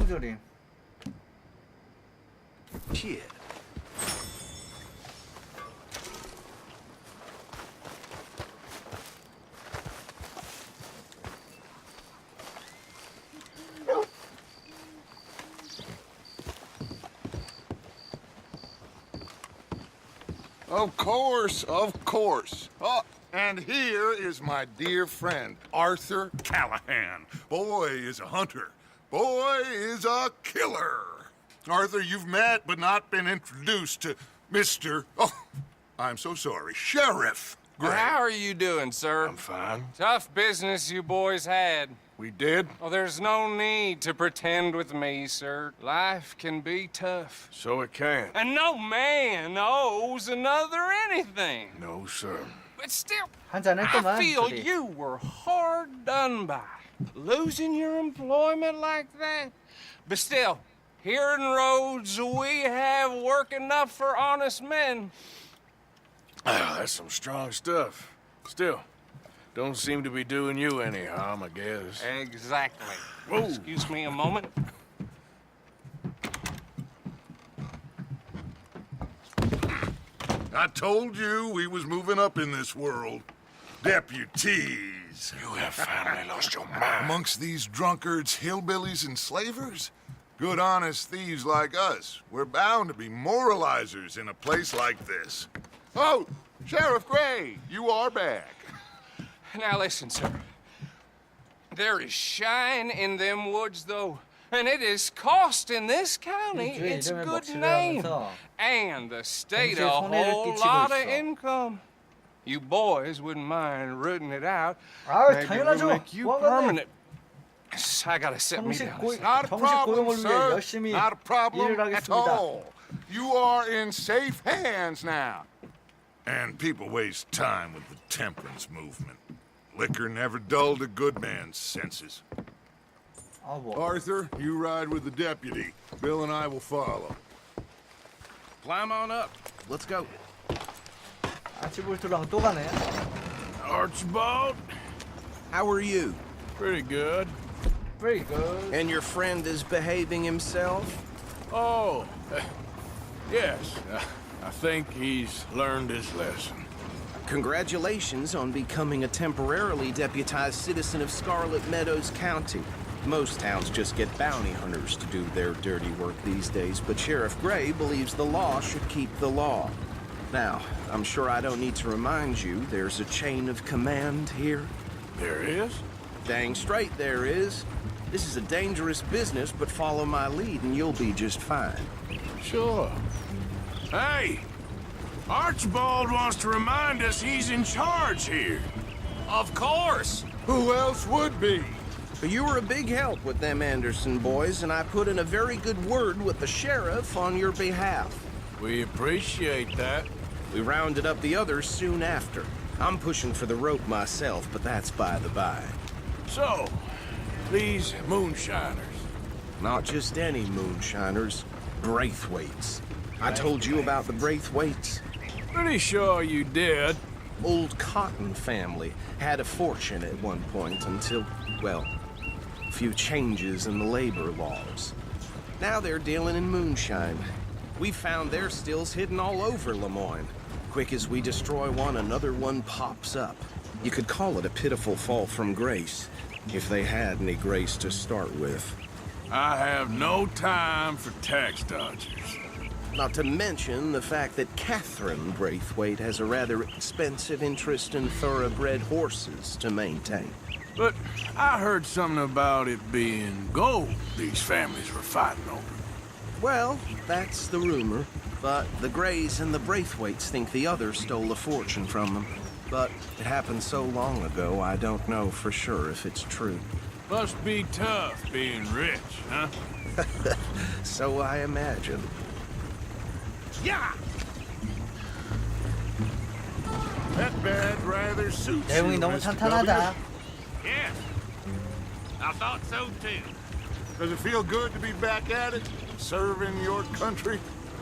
통조림. Shit. Of course, of course. Oh, and here is my dear friend, Arthur Callahan. Boy is a hunter. Boy is a killer. Arthur, you've met but not been introduced to Mr. Oh, I'm so sorry, Sheriff Gray. How are you doing, sir? I'm fine. Tough business you boys had. We did? Oh, there's no need to pretend with me, sir. Life can be tough. So it can. And no man owes another anything. No, sir. But still, 한잔 I 했구만. feel 둘이. you were hard done by. Losing your employment like that. But still, here in Rhodes, we have work enough for honest men. Ah, that's some strong stuff. Still, don't seem to be doing you any harm, I guess. Exactly. Whoa. Excuse me a moment. I told you we was moving up in this world. Deputies. You have finally lost your mind. Amongst these drunkards, hillbillies, and slavers? Good, honest thieves like us. We're bound to be moralizers in a place like this. Oh, Sheriff Gray, you are back. Now listen, sir. There is shine in them woods, though. And it is costing this county its good name. And the state a whole lot of income. You boys wouldn't mind rooting it out. Maybe we'll make you permanent. I gotta sit me down. Not a problem, sir. Not a problem 일을 at 하겠습니다. all. You are in safe hands now. And people waste time with the temperance movement. Liquor never dulled a good man's senses. 아, 뭐. Arthur, you ride with the deputy. Bill and I will follow. Climb on up. Let's go. 아치볼트랑 또 가네. Archibald? How are you? Pretty good. Very good. And your friend is behaving himself? Oh, yes. I think he's learned his lesson. Congratulations on becoming a temporarily deputized citizen of Scarlet Meadows County. Most towns just get bounty hunters to do their dirty work these days, but Sheriff Gray believes the law should keep the law. Now, I'm sure I don't need to remind you there's a chain of command here. There is? Dang straight there is. This is a dangerous business, but follow my lead and you'll be just fine. Sure. Hey! Archibald wants to remind us he's in charge here. Of course! Who else would be? You were a big help with them Anderson boys, and I put in a very good word with the sheriff on your behalf. We appreciate that. We rounded up the others soon after. I'm pushing for the rope myself, but that's by the by. So, these moonshiners. Not just any moonshiners, Braithwaites. I told you about the Braithwaites. Pretty sure you did. Old Cotton family had a fortune at one point until, well, a few changes in the labor laws. Now they're dealing in moonshine. We found their stills hidden all over Lemoyne. Quick as we destroy one, another one pops up. You could call it a pitiful fall from grace, if they had any grace to start with. I have no time for tax dodgers. Not to mention the fact that Catherine Braithwaite has a rather expensive interest in thoroughbred horses to maintain. But I heard something about it being gold these families were fighting over. Well, that's the rumor. But the Grays and the Braithwaites think the others stole a fortune from them. But it happened so long ago, I don't know for sure if it's true. Must be tough being rich, huh? So I imagine. Yeah! That bed rather suits 내용이 you, 너무 Mr. 탄탄하다. W. Yes. I thought so too. Does it feel good to be back at it? Serving your country?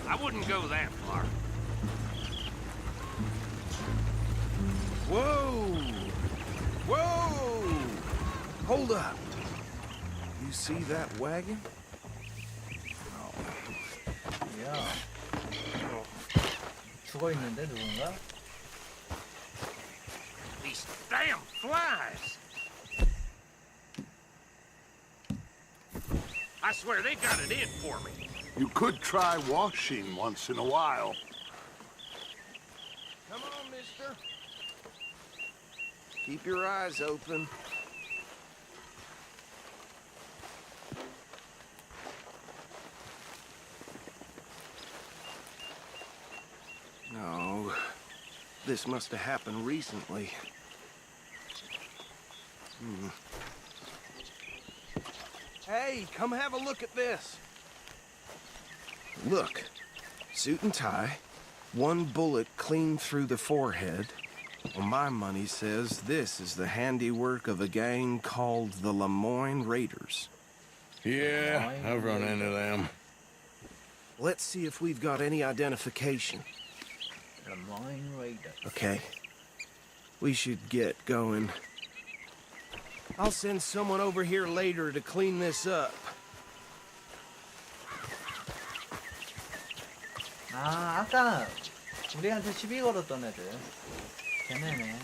I wouldn't go that far. Whoa! Whoa! Hold up. You see that wagon? 말이야. 죽어 있는데 누군가? These damn flies! I swear they got it in for me. You could try washing once in a while. Come on, mister. Keep your eyes open. No, this must have happened recently. Hey, come have a look at this. Look, suit and tie, one bullet clean through the forehead. Well, my money says this is the handiwork of a gang called the Lemoyne Raiders. Yeah, I've run into them. Let's see if we've got any identification. Lemoyne Raiders. Okay. We should get going. I'll send someone over here later to clean this up. 아, 아까 우리한테 시비 걸었던 애들. 걔네네.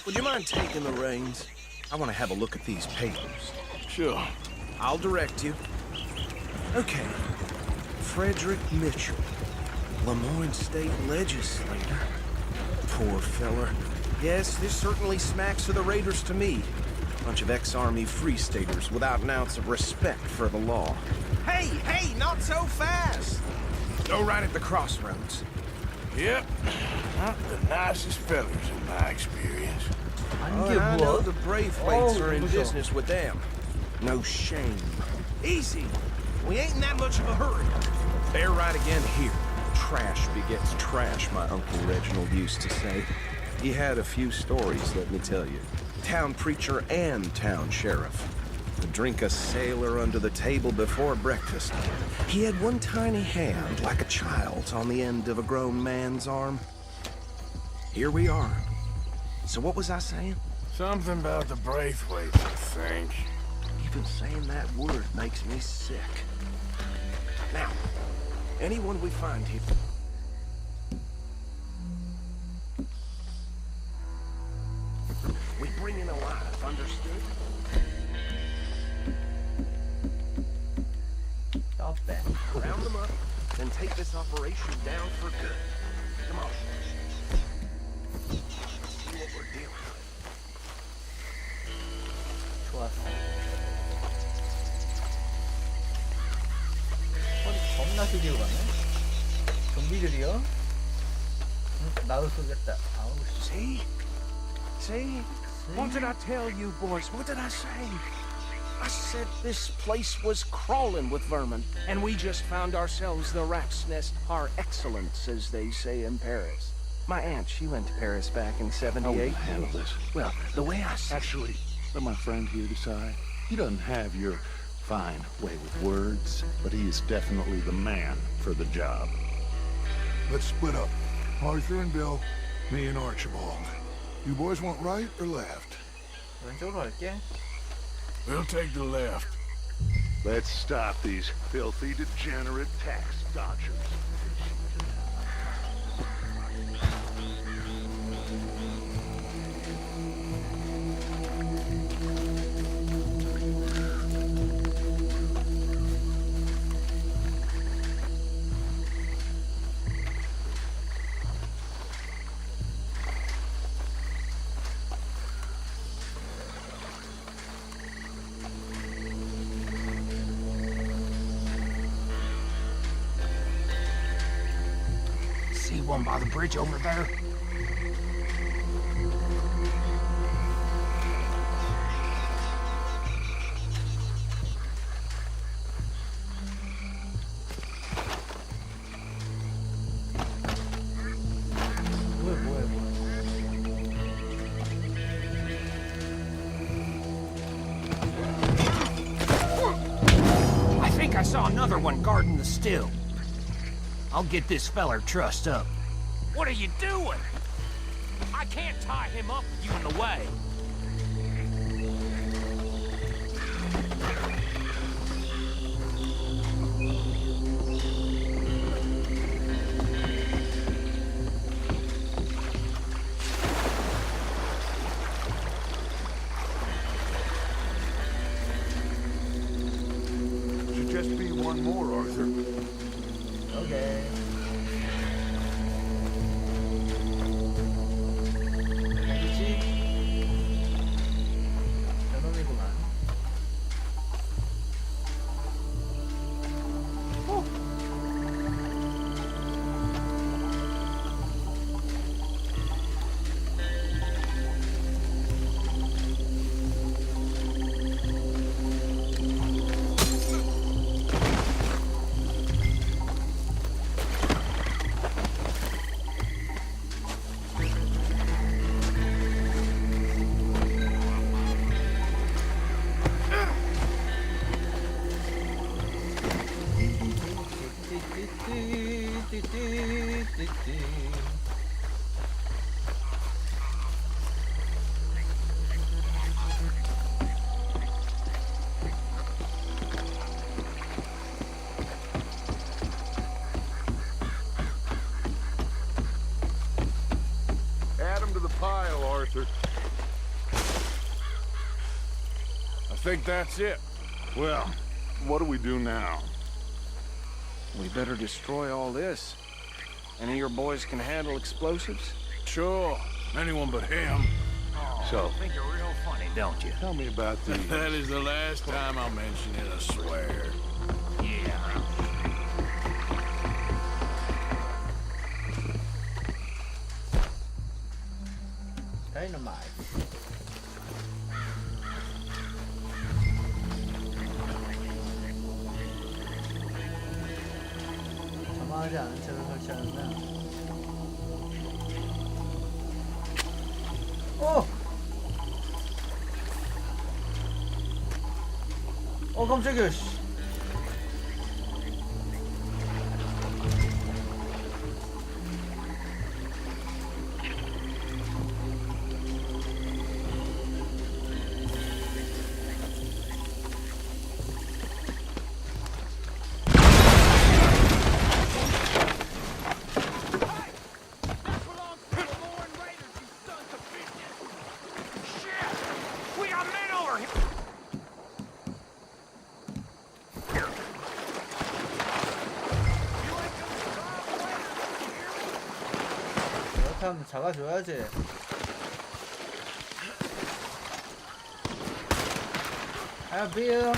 Would you mind taking the reins? I want to have a look at these papers. Sure. I'll direct you. Okay. Frederick Mitchell, Lemoyne State Legislator. Poor feller. Yes, this certainly smacks of the Raiders to me. Bunch of ex-Army Free Staters without an ounce of respect for the law. Hey, hey, not so fast! Go right at the crossroads. Yep. Not the nicest fellas in my experience. I know the Braithwaites are in business with them. No shame. Easy. We ain't in that much of a hurry. Bear right again here. Trash begets trash, my Uncle Reginald used to say. He had a few stories, let me tell you. Town preacher and town sheriff. Would drink a sailor under the table before breakfast. He had one tiny hand, like a child's, on the end of a grown man's arm. Here we are. So what was I saying? Something about the Braithwaites, I think. Even saying that word makes me sick. Now, anyone we find here... we bring in alive, understood? Stop that. Round them up, then take this operation down for good. Come on. See what we're dealing with. 좋았어. 겁나 드디어 가네. 좀비들이요? 나도 쏘겠다. 아우 씨. See? What did I tell you, boys? What did I say? I said this place was crawling with vermin, and we just found ourselves the rat's nest par excellence, as they say in Paris. My aunt, she went to Paris back in '78. Handle this. Well, the way I see Actually, let my friend here decide. He doesn't have your fine way with words, but he is definitely the man for the job. Let's split up. Arthur and Bill, me and Archibald. You boys want right or left? 왼쪽으로 갈게. We'll take the left. Let's stop these filthy, degenerate tax dodgers. See one by the bridge over there? I think I saw another one guarding the still. I'll get this feller trussed up. What are you doing? I can't tie him up with you in the way. Should just be one more, Arthur. Okay. 누구지? 저놈이구만. Add them to the pile, Arthur. I think that's it. Well, what do we do now? We better destroy all this. Any of your boys can handle explosives? Sure. Anyone but him. So, you think you're real funny, don't you? Tell me about these. That is the last time I'll mention it, I swear. Yeah. Dynamite. 점화하지 않은 채로 설치하는데. 깜짝이야, 씨. 그렇다면 잡아줘야지. 아비요.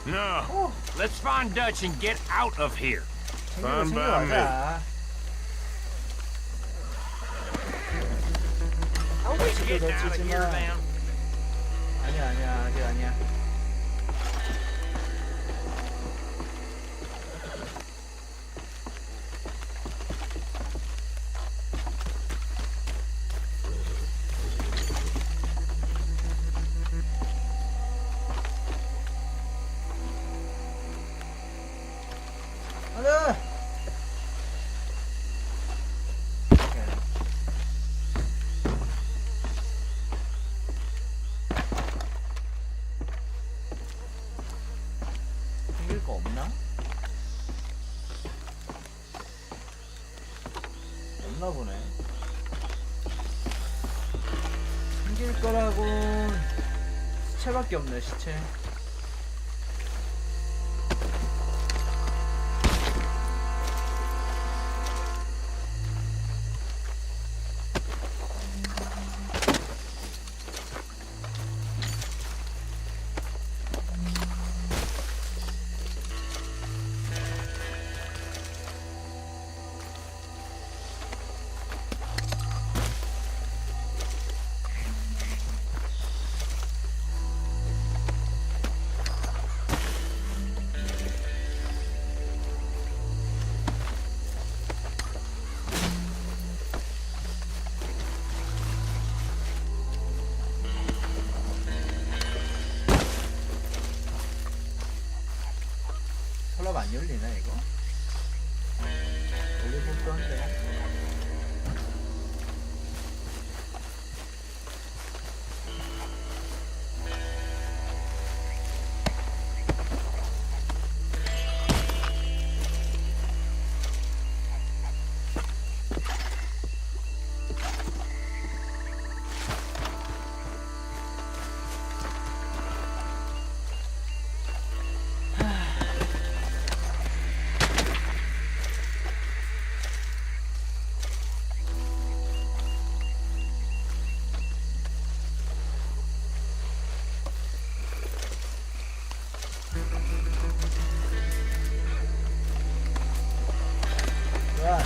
No. Let's find Dutch and get out of here. Fine by me. 치도 놓치지만 아니야 아직 아니야. 하나. 생길 거 없나? 없나 보네. 생길 거라곤 시체밖에 없네, 시체. 서랍 안 열리나 이거? 열릴 법도 한데. 야.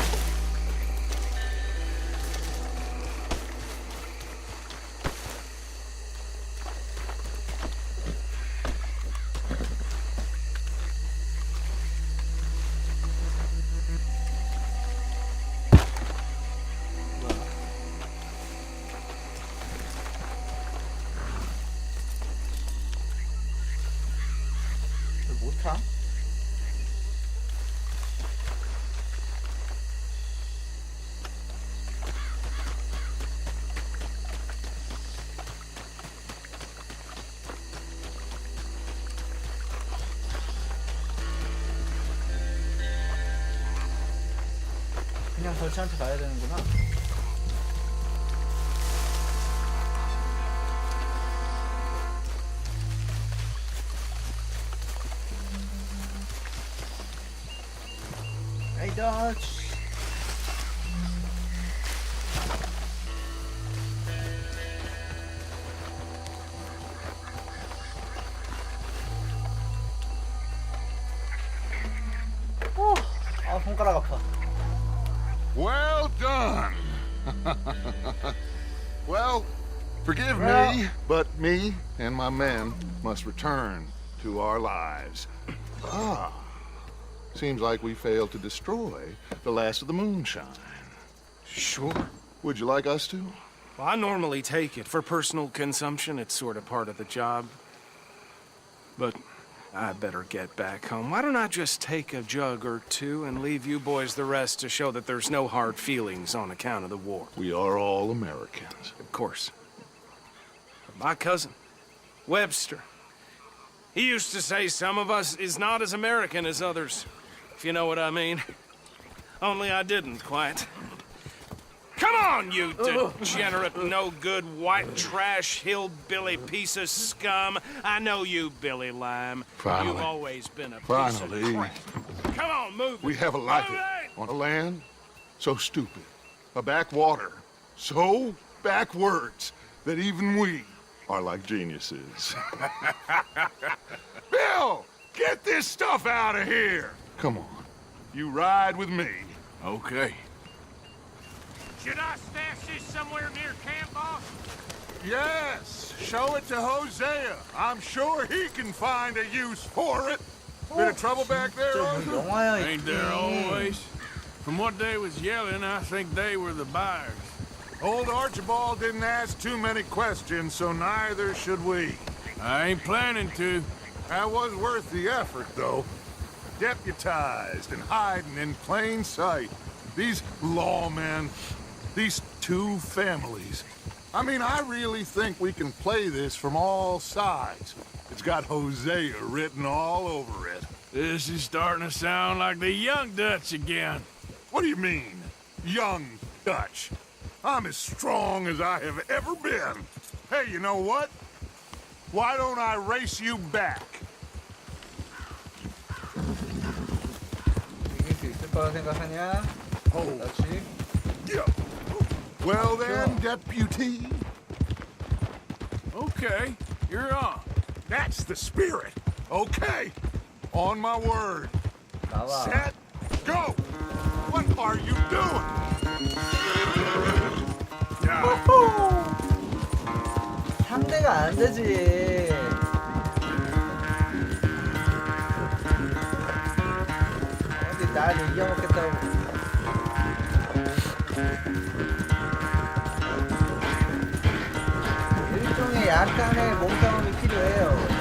못 타? 그냥 설치한테 가야 되는구나. 에이 더치. 오, 아 손가락 아파. Well done. Well, forgive me, but me and my men must return to our lives. Ah, seems like we failed to destroy the last of the moonshine. Sure. Would you like us to? Well, I normally take it for personal consumption. It's sort of part of the job. But I better get back home. Why don't I just take a jug or two and leave you boys the rest to show that there's no hard feelings on account of the war? We are all Americans. Of course. But my cousin, Webster, he used to say some of us is not as American as others, if you know what I mean. Only I didn't quite. Come on, you degenerate, no-good, white trash, hillbilly piece of scum. I know you, Billy Lime. Finally. You've always been a piece Finally. of crap. Come on, move it. We have a life Move it! on a land so stupid, a backwater so backwards that even we are like geniuses. Bill, get this stuff out of here. Come on, you ride with me. Okay. Should I stash this somewhere near camp, boss? Yes, show it to Hosea. I'm sure he can find a use for it. Bit of trouble back there, Arthur? 영화야 Ain't there always? From what they was yelling, I think they were the buyers. Old Archibald didn't ask too many questions, so neither should we. I ain't planning to. That was worth the effort, though. Deputized and hiding in plain sight. These lawmen, these two families. I mean, I really think we can play this from all sides. It's got Hosea written all over it. This is starting to sound like the Young Dutch again. What do you mean, Young Dutch? I'm as strong as I have ever been. Hey, you know what? Why don't I race you back? 이길 수 있을 거라 생각하냐? 그렇지. Well then, deputy. Okay, you're on. That's the spirit. Okay, on my word. 나와. Set, go. What are you doing? 상대가 안 되지. 어디 날 이겨먹겠다고. 일종의 약간의 몸싸움이 필요해요.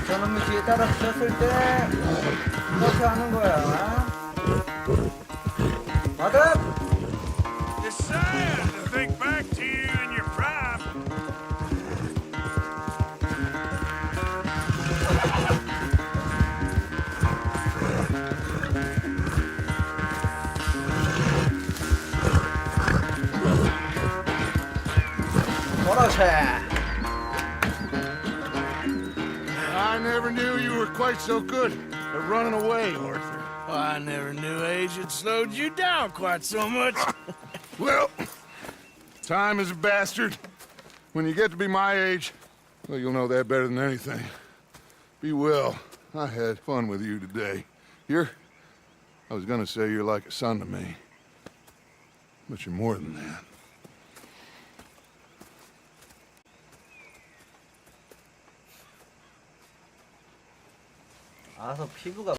저놈이 뒤에 따라 붙였을 때 이렇게 하는 거야. 맞아? It's sad to think back to you in your prime. 그렇지. I never knew you were quite so good at running away, Arthur. I never knew age had slowed you down quite so much. Well, time is a bastard. When you get to be my age, well, you'll know that better than anything. Be well. I had fun with you today. I was gonna say you're like a son to me. But you're more than that. 알아서 피부가